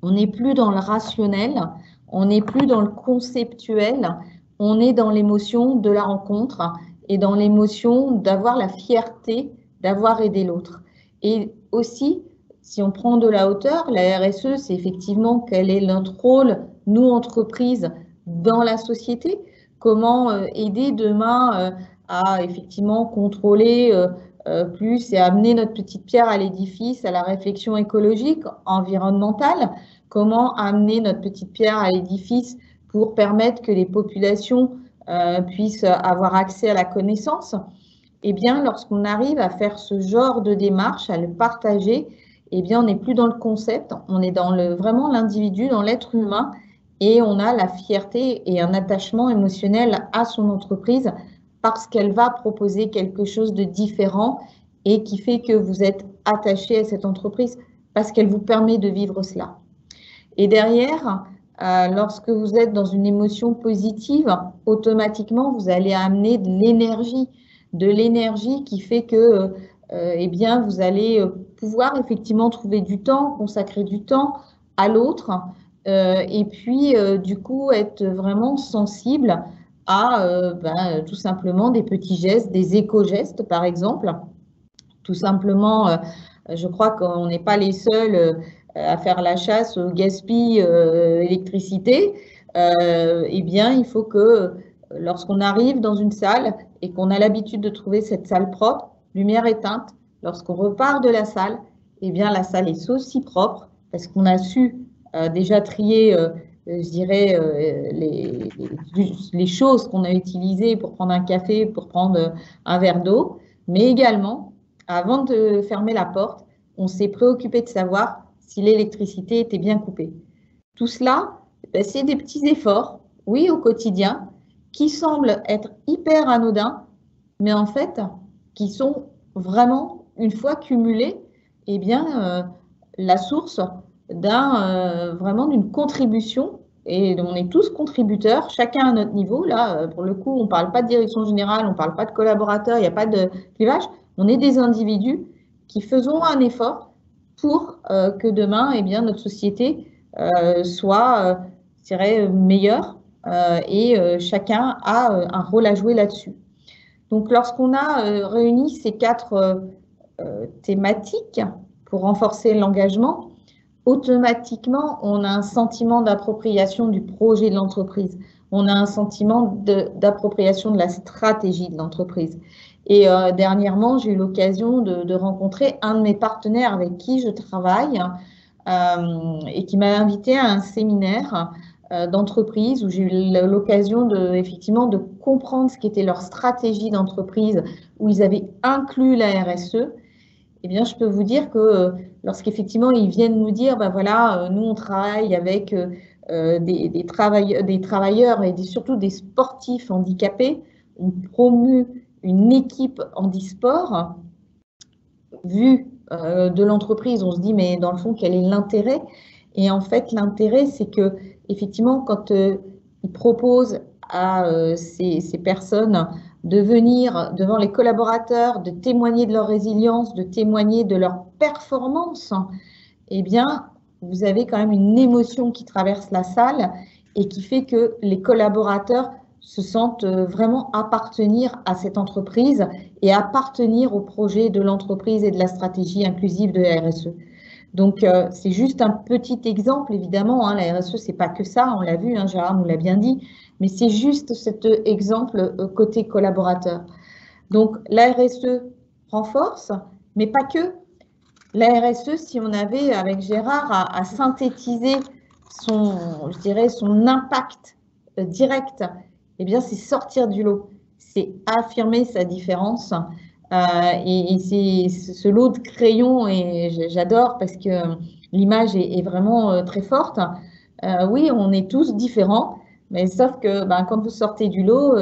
on n'est plus dans le rationnel, on n'est plus dans le conceptuel, on est dans l'émotion de la rencontre et dans l'émotion d'avoir la fierté d'avoir aidé l'autre. Et aussi, si on prend de la hauteur, la RSE, c'est effectivement quel est notre rôle, nous, entreprises, dans la société. Comment aider demain à effectivement contrôler plus et amener notre petite pierre à l'édifice, à la réflexion écologique, environnementale. Comment amener notre petite pierre à l'édifice pour permettre que les populations puissent avoir accès à la connaissance. Eh bien, lorsqu'on arrive à faire ce genre de démarche, à le partager, eh bien, on n'est plus dans le concept, on est dans vraiment l'individu, dans l'être humain, et on a la fierté et un attachement émotionnel à son entreprise parce qu'elle va proposer quelque chose de différent et qui fait que vous êtes attaché à cette entreprise parce qu'elle vous permet de vivre cela. Et derrière, lorsque vous êtes dans une émotion positive, automatiquement, vous allez amener de l'énergie qui fait que eh bien, vous allez pouvoir effectivement trouver du temps, consacrer du temps à l'autre, et puis du coup être vraiment sensible à tout simplement des petits gestes, des éco-gestes par exemple. Tout simplement, je crois qu'on n'est pas les seuls à faire la chasse au gaspillage électricité. Eh bien, il faut que lorsqu'on arrive dans une salle et qu'on a l'habitude de trouver cette salle propre, lumière éteinte, lorsqu'on repart de la salle, eh bien, la salle est aussi propre parce qu'on a su déjà trier, je dirais, les choses qu'on a utilisées pour prendre un café, pour prendre un verre d'eau, mais également avant de fermer la porte, on s'est préoccupé de savoir si l'électricité était bien coupée. Tout cela, ben, c'est des petits efforts, oui, au quotidien, qui semblent être hyper anodins, mais en fait, qui sont vraiment, une fois cumulés, eh bien, la source vraiment d'une contribution. Et on est tous contributeurs, chacun à notre niveau. Là, pour le coup, on ne parle pas de direction générale, on ne parle pas de collaborateurs, il n'y a pas de clivage. On est des individus qui faisons un effort pour que demain, eh bien, notre société soit, je dirais, meilleure et chacun a un rôle à jouer là-dessus. Donc, lorsqu'on a réuni ces 4 thématiques pour renforcer l'engagement, automatiquement, on a un sentiment d'appropriation du projet de l'entreprise. On a un sentiment d'appropriation de la stratégie de l'entreprise. Et dernièrement, j'ai eu l'occasion de rencontrer un de mes partenaires avec qui je travaille et qui m'a invité à un séminaire d'entreprise où j'ai eu l'occasion effectivement de comprendre ce qu'était leur stratégie d'entreprise, où ils avaient inclus la RSE. Eh bien, je peux vous dire que lorsqu'effectivement ils viennent nous dire, ben voilà, nous on travaille avec des travailleurs et surtout des sportifs handicapés, on promue une équipe handisport, vu de l'entreprise, on se dit, mais dans le fond, quel est l'intérêt? Et en fait, l'intérêt, c'est que effectivement, quand ils proposent à ces personnes de venir devant les collaborateurs, de témoigner de leur résilience, de témoigner de leur performance, eh bien, vous avez quand même une émotion qui traverse la salle et qui fait que les collaborateurs se sentent vraiment appartenir à cette entreprise et appartenir au projet de l'entreprise et de la stratégie inclusive de la RSE. Donc, c'est juste un petit exemple, évidemment, hein, la RSE, c'est pas que ça, on l'a vu, hein, Gérard nous l'a bien dit, mais c'est juste cet exemple côté collaborateur. Donc, la RSE renforce, mais pas que. La RSE, si on avait, avec Gérard, à synthétiser je dirais, son impact direct, eh bien, c'est sortir du lot, c'est affirmer sa différence. Et c'est ce lot de crayons, et j'adore parce que l'image est vraiment très forte. Oui, on est tous différents, mais sauf que quand vous sortez du lot,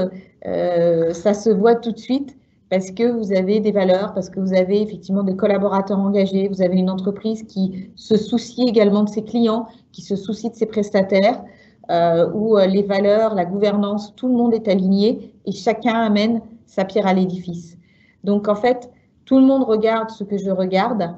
ça se voit tout de suite parce que vous avez des valeurs, parce que vous avez effectivement des collaborateurs engagés, vous avez une entreprise qui se soucie également de ses clients, qui se soucie de ses prestataires, où les valeurs, la gouvernance, tout le monde est aligné et chacun amène sa pierre à l'édifice. Donc en fait, tout le monde regarde ce que je regarde,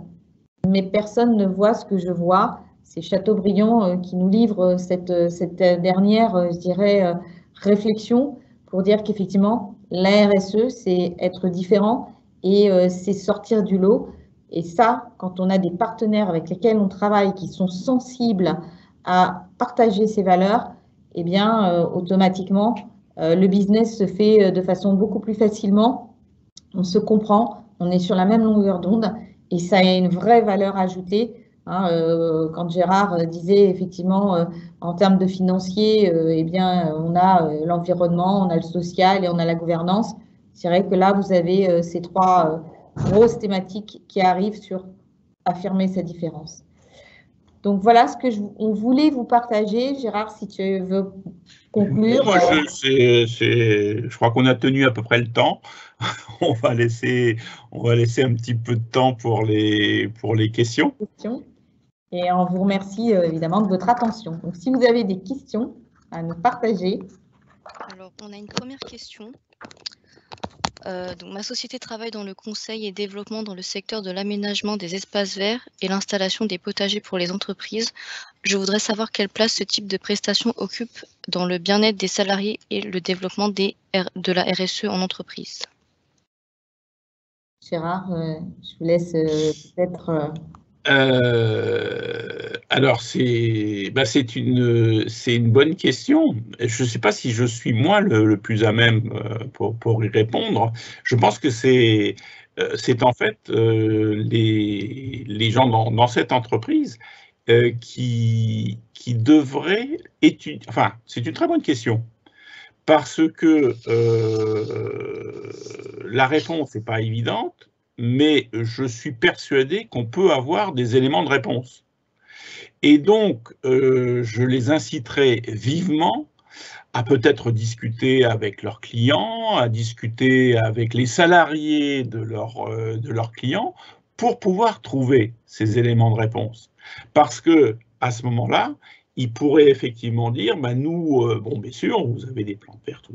mais personne ne voit ce que je vois. C'est Chateaubriand qui nous livre cette dernière, je dirais, réflexion pour dire qu'effectivement, la RSE, c'est être différent et c'est sortir du lot. Et ça, quand on a des partenaires avec lesquels on travaille qui sont sensibles à partager ces valeurs, eh bien, automatiquement, le business se fait de façon beaucoup plus facilement. On se comprend, on est sur la même longueur d'onde et ça a une vraie valeur ajoutée. Hein, quand Gérard disait effectivement en termes de financier, eh bien, on a l'environnement, on a le social et on a la gouvernance. C'est vrai que là, vous avez ces 3 grosses thématiques qui arrivent sur affirmer sa différence. Donc voilà ce que on voulait vous partager. Gérard, si tu veux conclure. Moi, je crois qu'on a tenu à peu près le temps. On va laisser un petit peu de temps pour les questions. Et on vous remercie évidemment de votre attention. Donc, si vous avez des questions à nous partager. Alors, on a une première question. Donc, ma société travaille dans le conseil et développement dans le secteur de l'aménagement des espaces verts et l'installation des potagers pour les entreprises. Je voudrais savoir quelle place ce type de prestation occupe dans le bien-être des salariés et le développement de la RSE en entreprise. Gérard, je vous laisse peut-être… Alors, c'est une bonne question. Je ne sais pas si je suis moi le plus à même pour y répondre. Je pense que c'est en fait les gens dans cette entreprise qui devraient étudier. Enfin, c'est une très bonne question. Parce que la réponse n'est pas évidente, mais je suis persuadé qu'on peut avoir des éléments de réponse. Et donc, je les inciterai vivement à peut-être discuter avec leurs clients, à discuter avec les salariés de leurs clients pour pouvoir trouver ces éléments de réponse. Parce que à ce moment-là, ils pourraient effectivement dire, ben nous, bon, bien sûr, vous avez des plantes vertes,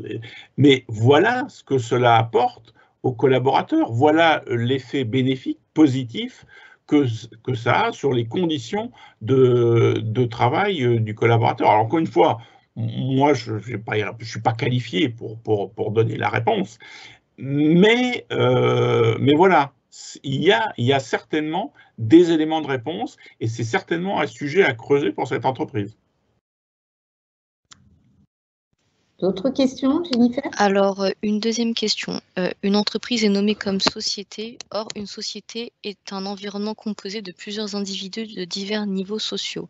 mais voilà ce que cela apporte aux collaborateurs. Voilà l'effet bénéfique, positif que ça a sur les conditions de travail du collaborateur. Alors encore une fois, moi, je ne suis pas qualifié pour donner la réponse, mais voilà, il y a certainement des éléments de réponse et c'est certainement un sujet à creuser pour cette entreprise. D'autres questions, Jennifer? Alors, une deuxième question. Une entreprise est nommée comme société. Or, une société est un environnement composé de plusieurs individus de divers niveaux sociaux.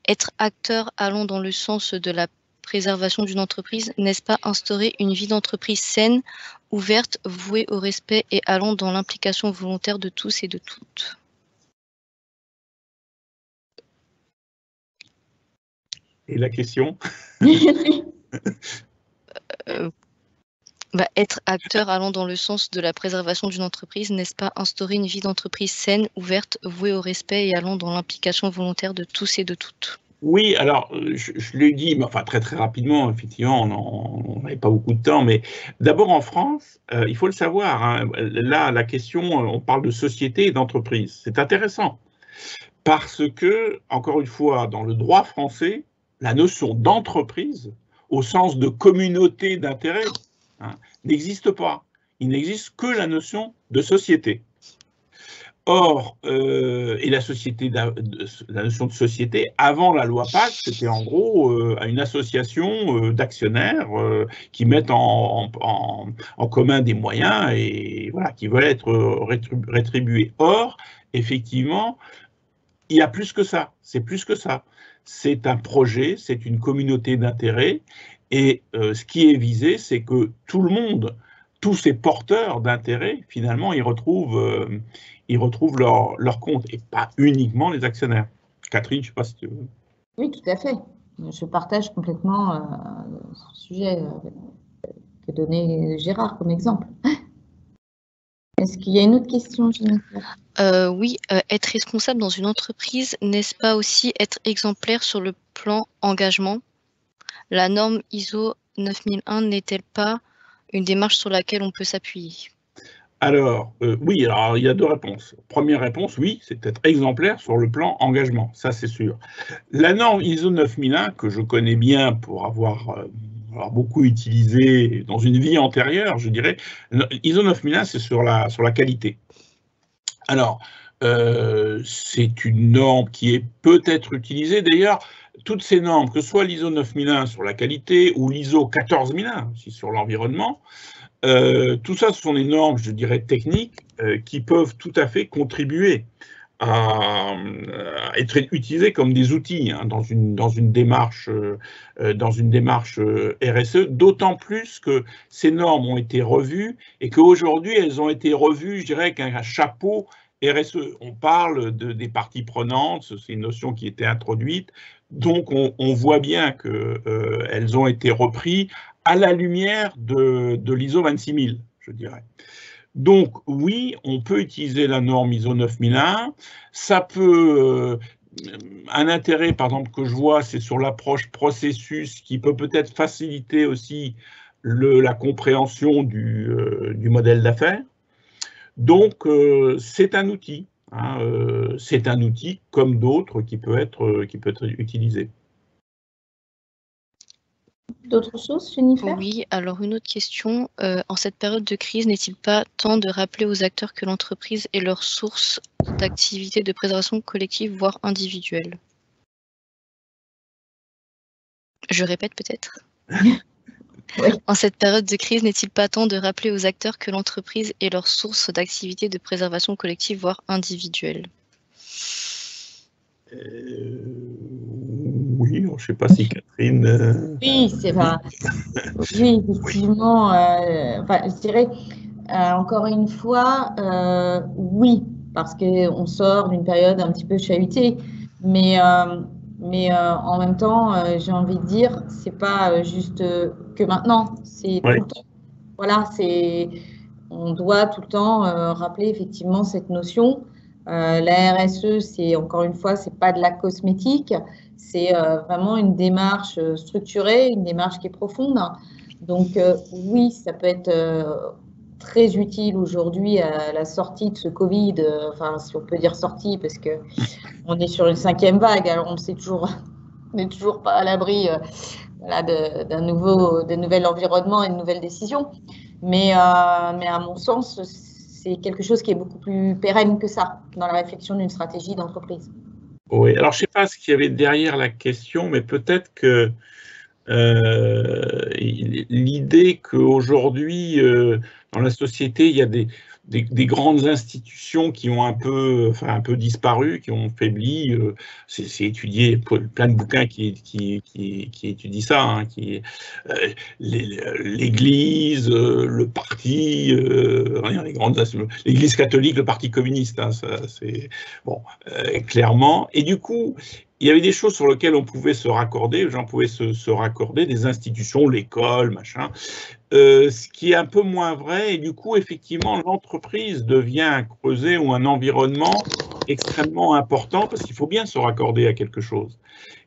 Être acteur allant dans le sens de la préservation d'une entreprise, n'est-ce pas instaurer une vie d'entreprise saine, ouverte, vouée au respect et allant dans l'implication volontaire de tous et de toutes? Et la question? Être acteur allant dans le sens de la préservation d'une entreprise, n'est-ce pas instaurer une vie d'entreprise saine, ouverte, vouée au respect et allant dans l'implication volontaire de tous et de toutes? Oui, alors, je l'ai dit, mais enfin très très rapidement, effectivement, on n'avait pas beaucoup de temps, mais d'abord en France, il faut le savoir, hein, là, la question, on parle de société et d'entreprise. C'est intéressant, parce que, encore une fois, dans le droit français, la notion d'entreprise, au sens de communauté d'intérêt, hein, n'existe pas. Il n'existe que la notion de société. Or, et la notion de société, avant la loi Pacte, c'était en gros une association d'actionnaires qui mettent en commun des moyens et voilà, qui veulent être rétribués. Or, effectivement, il y a plus que ça, c'est plus que ça. C'est un projet, c'est une communauté d'intérêts et ce qui est visé, c'est que tout le monde, tous ces porteurs d'intérêts, finalement, ils retrouvent leur compte et pas uniquement les actionnaires. Catherine, je ne sais pas si tu veux. Oui, tout à fait. Je partage complètement ce sujet que donnait Gérard comme exemple. Est-ce qu'il y a une autre question, Jennifer? Oui, être responsable dans une entreprise, n'est-ce pas aussi être exemplaire sur le plan engagement? La norme ISO 9001 n'est-elle pas une démarche sur laquelle on peut s'appuyer? Alors, oui, alors il y a deux réponses. Première réponse, oui, c'est être exemplaire sur le plan engagement, ça c'est sûr. La norme ISO 9001, que je connais bien pour avoir beaucoup utilisé dans une vie antérieure, je dirais, ISO 9001, c'est sur la qualité. Alors, c'est une norme qui est peut-être utilisée. D'ailleurs, toutes ces normes, que ce soit l'ISO 9001 sur la qualité ou l'ISO 14001 aussi sur l'environnement, tout ça, ce sont des normes, je dirais, techniques qui peuvent tout à fait contribuer à être utilisées comme des outils hein, dans une démarche RSE, d'autant plus que ces normes ont été revues et qu'aujourd'hui, elles ont été revues, je dirais, avec un chapeau RSE. On parle des parties prenantes, c'est une notion qui était introduite, donc on voit bien qu'elles ont été reprises à la lumière de l'ISO 26000, je dirais. Donc oui, on peut utiliser la norme ISO 9001. Ça peut, un intérêt par exemple que je vois, c'est sur l'approche processus qui peut peut-être faciliter aussi la compréhension du modèle d'affaires. Donc c'est un outil, hein, c'est un outil comme d'autres qui peut être utilisé. D'autres choses, Jennifer? Oui, alors une autre question. En cette période de crise, n'est-il pas temps de rappeler aux acteurs que l'entreprise est leur source d'activité de préservation collective, voire individuelle? Je répète peut-être. Oui. En cette période de crise, n'est-il pas temps de rappeler aux acteurs que l'entreprise est leur source d'activité de préservation collective, voire individuelle? Oui, je ne sais pas si Catherine… Oui, c'est vrai. Oui, effectivement. Enfin, je dirais, encore une fois, oui, parce qu'on sort d'une période un petit peu chahutée, mais en même temps, j'ai envie de dire, c'est pas juste que maintenant, c'est Oui. tout le temps. Voilà, on doit tout le temps rappeler effectivement cette notion. La RSE, c'est encore une fois, c'est pas de la cosmétique, c'est vraiment une démarche structurée, une démarche qui est profonde. Donc oui, ça peut être très utile aujourd'hui à la sortie de ce Covid, enfin si on peut dire sortie, parce que on est sur une 5e vague, alors on n'est toujours pas à l'abri voilà, d'un nouvel environnement et de nouvelles décisions. Mais à mon sens, c'est quelque chose qui est beaucoup plus pérenne que ça dans la réflexion d'une stratégie d'entreprise. Oui, alors je ne sais pas ce qu'il y avait derrière la question, mais peut-être que l'idée qu'aujourd'hui, dans la société, il y a des grandes institutions qui ont un peu disparu, qui ont faibli. C'est étudié, plein de bouquins qui étudient ça, hein, l'Église, le parti, l'Église catholique, le Parti communiste, hein, c'est bon, clairement. Et du coup, il y avait des choses sur lesquelles on pouvait se raccorder, les gens pouvaient se raccorder, des institutions, l'école, machin, ce qui est un peu moins vrai, et du coup, effectivement, l'entreprise devient un creuset ou un environnement extrêmement important, parce qu'il faut bien se raccorder à quelque chose.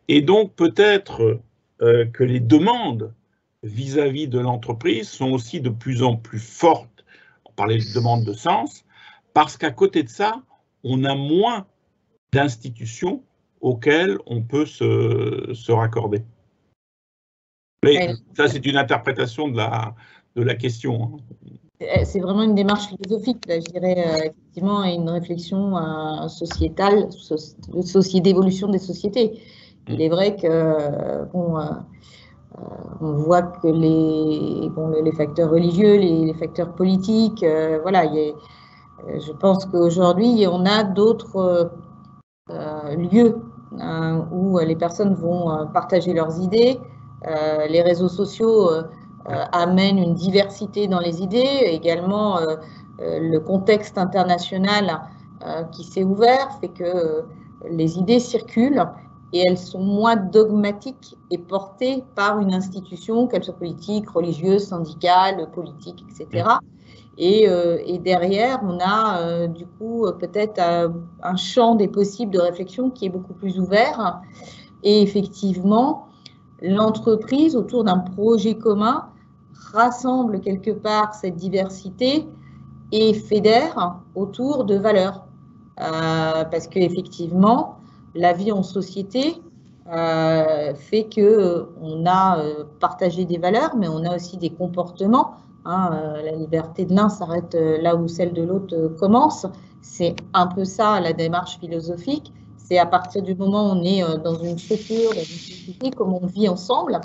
Et donc, peut-être que les demandes vis-à-vis de l'entreprise sont aussi de plus en plus fortes. On parlait de demande de sens, parce qu'à côté de ça, on a moins d'institutions auxquelles on peut se raccorder. Mais ça, c'est une interprétation de la question. C'est vraiment une démarche philosophique, là, je dirais, effectivement, et une réflexion sociétale, d'évolution des sociétés. Il est vrai que, bon, on voit que les facteurs religieux, les facteurs politiques, voilà, je pense qu'aujourd'hui, on a d'autres lieux où les personnes vont partager leurs idées. Les réseaux sociaux amènent une diversité dans les idées, également le contexte international qui s'est ouvert fait que les idées circulent et elles sont moins dogmatiques et portées par une institution, qu'elle soit politique, religieuse, syndicale, politique, etc. Et derrière, on a du coup peut-être un champ des possibles de réflexion qui est beaucoup plus ouvert. Et effectivement, l'entreprise, autour d'un projet commun, rassemble quelque part cette diversité et fédère autour de valeurs. Parce qu'effectivement, la vie en société fait qu'on a partagé des valeurs, mais on a aussi des comportements. La liberté de l'un s'arrête là où celle de l'autre commence. C'est un peu ça la démarche philosophique. C'est à partir du moment où on est dans une structure, dans une société, comment on vit ensemble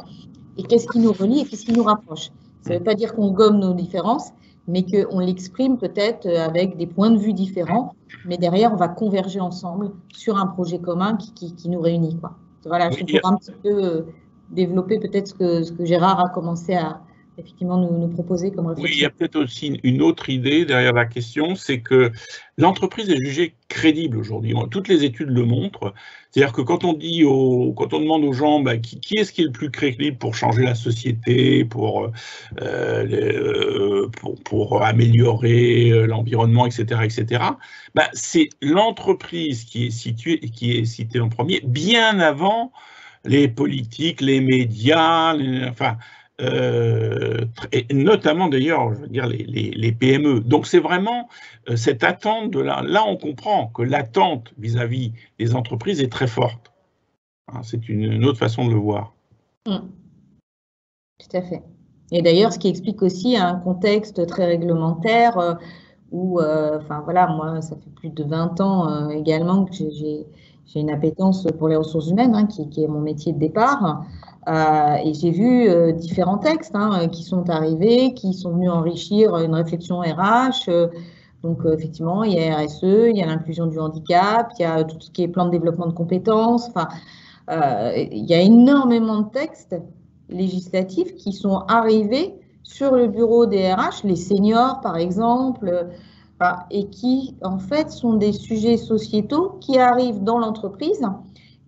et qu'est-ce qui nous relie et qu'est-ce qui nous rapproche. Ça ne veut pas dire qu'on gomme nos différences, mais qu'on l'exprime peut-être avec des points de vue différents, mais derrière, on va converger ensemble sur un projet commun qui nous réunit, quoi. Voilà, je pourrais un petit peu développer peut-être ce que Gérard a commencé à effectivement nous proposer comme réflexion. Oui, il y a peut-être aussi une autre idée derrière la question, c'est que l'entreprise est jugée crédible aujourd'hui. Toutes les études le montrent. C'est-à-dire que quand on demande aux gens qui est-ce qui est le plus crédible pour changer la société, pour améliorer l'environnement, etc., c'est l'entreprise qui est citée en premier, bien avant les politiques, les médias, et notamment d'ailleurs, je veux dire, les PME. Donc c'est vraiment cette attente là on comprend que l'attente vis-à-vis des entreprises est très forte. C'est une autre façon de le voir. Tout à fait. Et d'ailleurs, ce qui explique aussi un contexte très réglementaire où, voilà, moi, ça fait plus de 20 ans également que j'ai une appétence pour les ressources humaines, qui est mon métier de départ. Et j'ai vu différents textes qui sont arrivés, qui sont venus enrichir une réflexion RH. Donc, effectivement, il y a RSE, il y a l'inclusion du handicap, il y a tout ce qui est plan de développement de compétences. Il y a énormément de textes législatifs qui sont arrivés sur le bureau des RH, les seniors par exemple, et qui en fait sont des sujets sociétaux qui arrivent dans l'entreprise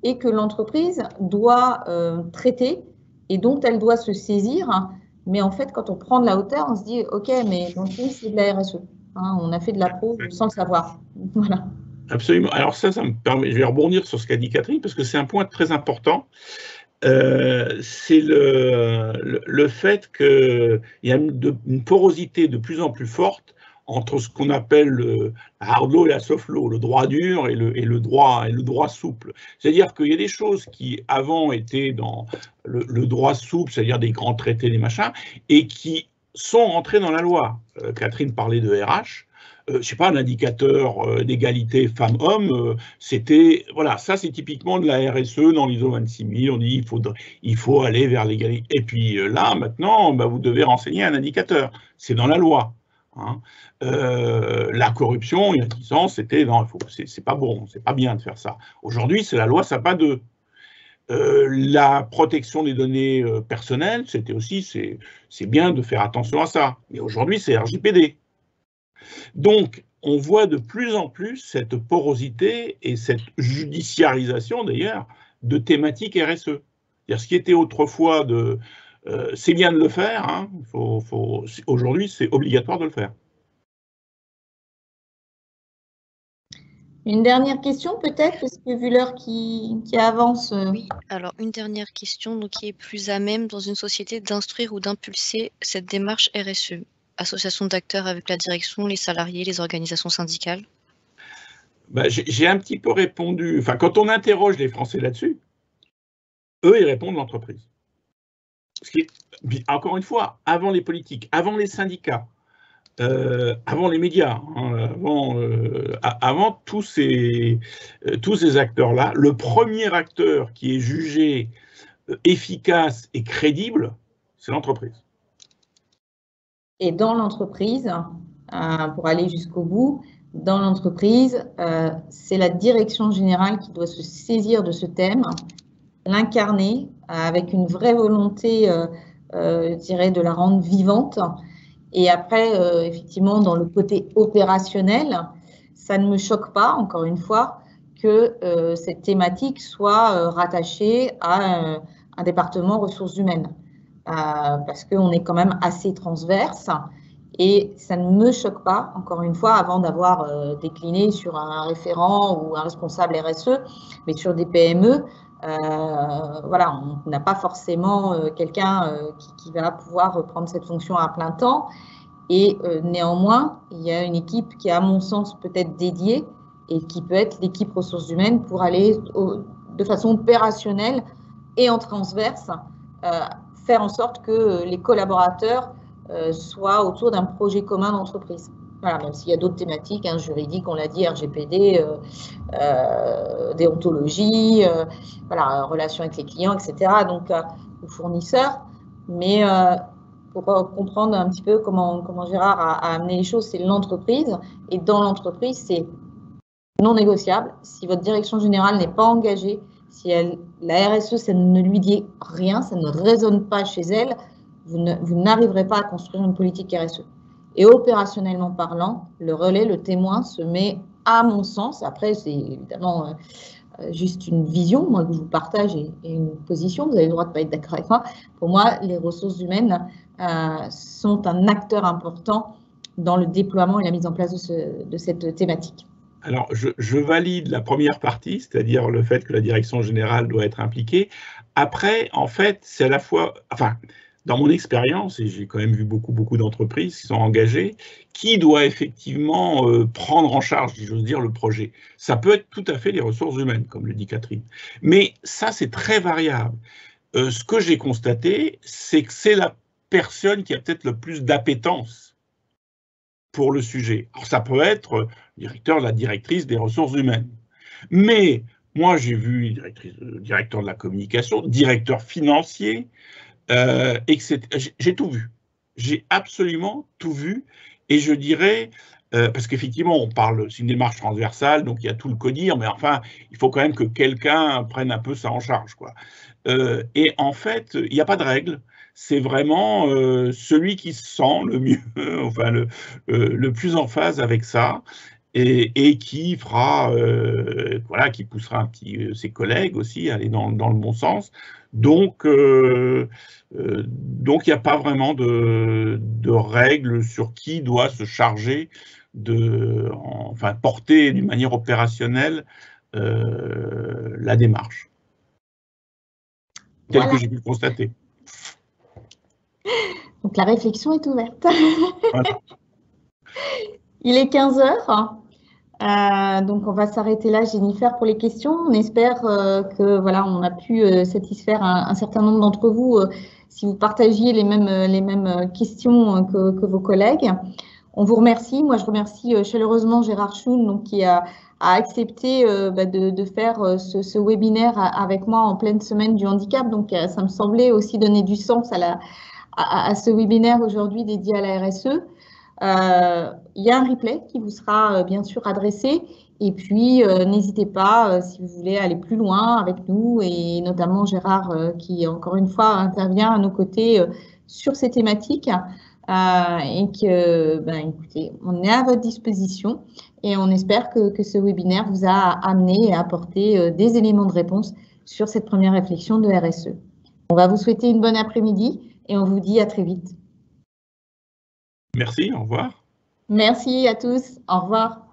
et que l'entreprise doit traiter et dont elle doit se saisir. Mais en fait, quand on prend de la hauteur, on se dit, OK, mais dans le fond, c'est de la RSE. Hein, on a fait de la pro sans le savoir. Voilà. Absolument. Alors ça me permet, je vais rebondir sur ce qu'a dit Catherine, parce que c'est un point très important. C'est le fait qu'il y a une porosité de plus en plus forte entre ce qu'on appelle le hard law et la soft law, le droit dur et le droit souple. C'est-à-dire qu'il y a des choses qui avant étaient dans le droit souple, c'est-à-dire des grands traités, des machins, et qui sont rentrés dans la loi. Catherine parlait de RH. Je sais pas, un indicateur d'égalité femmes-hommes, c'était, voilà, ça c'est typiquement de la RSE dans l'ISO 26000, on dit il faut aller vers l'égalité. Et puis là, maintenant, bah, vous devez renseigner un indicateur, c'est dans la loi. Hein. La corruption, il y a 10 ans, c'était, non, c'est pas bon, c'est pas bien de faire ça. Aujourd'hui, c'est la loi Sapin 2. La protection des données personnelles, c'était aussi, c'est bien de faire attention à ça. Mais aujourd'hui, c'est RGPD. Donc, on voit de plus en plus cette porosité et cette judiciarisation, d'ailleurs, de thématiques RSE. C'est-à-dire, ce qui était autrefois c'est bien de le faire, hein, aujourd'hui, c'est obligatoire de le faire. Une dernière question peut-être, parce que vu l'heure qui avance. Oui, alors une dernière question, donc qui est plus à même dans une société d'instruire ou d'impulser cette démarche RSE. Association d'acteurs avec la direction, les salariés, les organisations syndicales? Bah, j'ai un petit peu répondu, enfin quand on interroge les Français là-dessus, eux ils répondent l'entreprise. Encore une fois, avant les politiques, avant les syndicats, avant les médias, hein, avant tous ces acteurs-là, le premier acteur qui est jugé efficace et crédible, c'est l'entreprise. Et dans l'entreprise, pour aller jusqu'au bout, dans l'entreprise, c'est la direction générale qui doit se saisir de ce thème, l'incarner avec une vraie volonté, je dirais, de la rendre vivante. Et après, effectivement, dans le côté opérationnel, ça ne me choque pas, encore une fois, que cette thématique soit rattachée à un département ressources humaines. Parce qu'on est quand même assez transverse et ça ne me choque pas, encore une fois, avant d'avoir décliné sur un référent ou un responsable RSE, mais sur des PME, voilà, on n'a pas forcément quelqu'un qui va pouvoir prendre cette fonction à plein temps et néanmoins, il y a une équipe qui est à mon sens peut-être dédiée et qui peut être l'équipe ressources humaines pour aller de façon opérationnelle et en transverse faire en sorte que les collaborateurs soient autour d'un projet commun d'entreprise. Voilà, même s'il y a d'autres thématiques, hein, juridiques, on l'a dit, RGPD, déontologie, voilà, relations avec les clients, etc., donc aux fournisseurs. Mais pour comprendre un petit peu comment Gérard a amené les choses, c'est l'entreprise. Et dans l'entreprise, c'est non négociable. Si votre direction générale n'est pas engagée, si la RSE, ça ne lui dit rien, ça ne résonne pas chez elle, vous n'arriverez pas à construire une politique RSE. Et opérationnellement parlant, le relais, le témoin se met, à mon sens, après c'est évidemment juste une vision, moi que je vous partage et une position, vous avez le droit de ne pas être d'accord avec moi. Pour moi, les ressources humaines sont un acteur important dans le déploiement et la mise en place de cette thématique. Alors, je valide la première partie, c'est-à-dire le fait que la direction générale doit être impliquée. Après, en fait, c'est à la fois, enfin, dans mon expérience, et j'ai quand même vu beaucoup d'entreprises qui sont engagées, qui doit effectivement prendre en charge, si j'ose dire, le projet. Ça peut être tout à fait les ressources humaines, comme le dit Catherine. Mais ça, c'est très variable. Ce que j'ai constaté, c'est que c'est la personne qui a peut-être le plus d'appétence pour le sujet. Alors, ça peut être le directeur, la directrice des ressources humaines. Mais moi, j'ai vu directeur de la communication, directeur financier, etc. J'ai tout vu. J'ai absolument tout vu. Et je dirais, parce qu'effectivement, on parle, c'est une démarche transversale, donc il y a tout le CODIR, mais enfin, il faut quand même que quelqu'un prenne un peu ça en charge, quoi. Et en fait, il n'y a pas de règle. c'est vraiment celui qui se sent le mieux, enfin le plus en phase avec ça, et qui fera, voilà, qui poussera un petit ses collègues aussi à aller dans le bon sens. Donc il n'y a pas vraiment de règles sur qui doit se charger enfin porter d'une manière opérationnelle la démarche, telle que j'ai pu le constater. Donc la réflexion est ouverte. Voilà. Il est 15 heures. Donc on va s'arrêter là, Jennifer, pour les questions. On espère que voilà, on a pu satisfaire un certain nombre d'entre vous si vous partagiez les mêmes questions que vos collègues. On vous remercie. Moi, je remercie chaleureusement Gérard Schoun, donc, qui a accepté de faire ce webinaire avec moi en pleine semaine du handicap. Donc, ça me semblait aussi donner du sens à ce webinaire aujourd'hui dédié à la RSE. Il y a un replay qui vous sera bien sûr adressé. Et puis, n'hésitez pas, si vous voulez aller plus loin avec nous, et notamment Gérard, qui, encore une fois, intervient à nos côtés sur ces thématiques. Et que, écoutez, on est à votre disposition et on espère que ce webinaire vous a amené et apporté des éléments de réponse sur cette première réflexion de RSE. On va vous souhaiter une bonne après-midi et on vous dit à très vite. Merci, au revoir. Merci à tous, au revoir.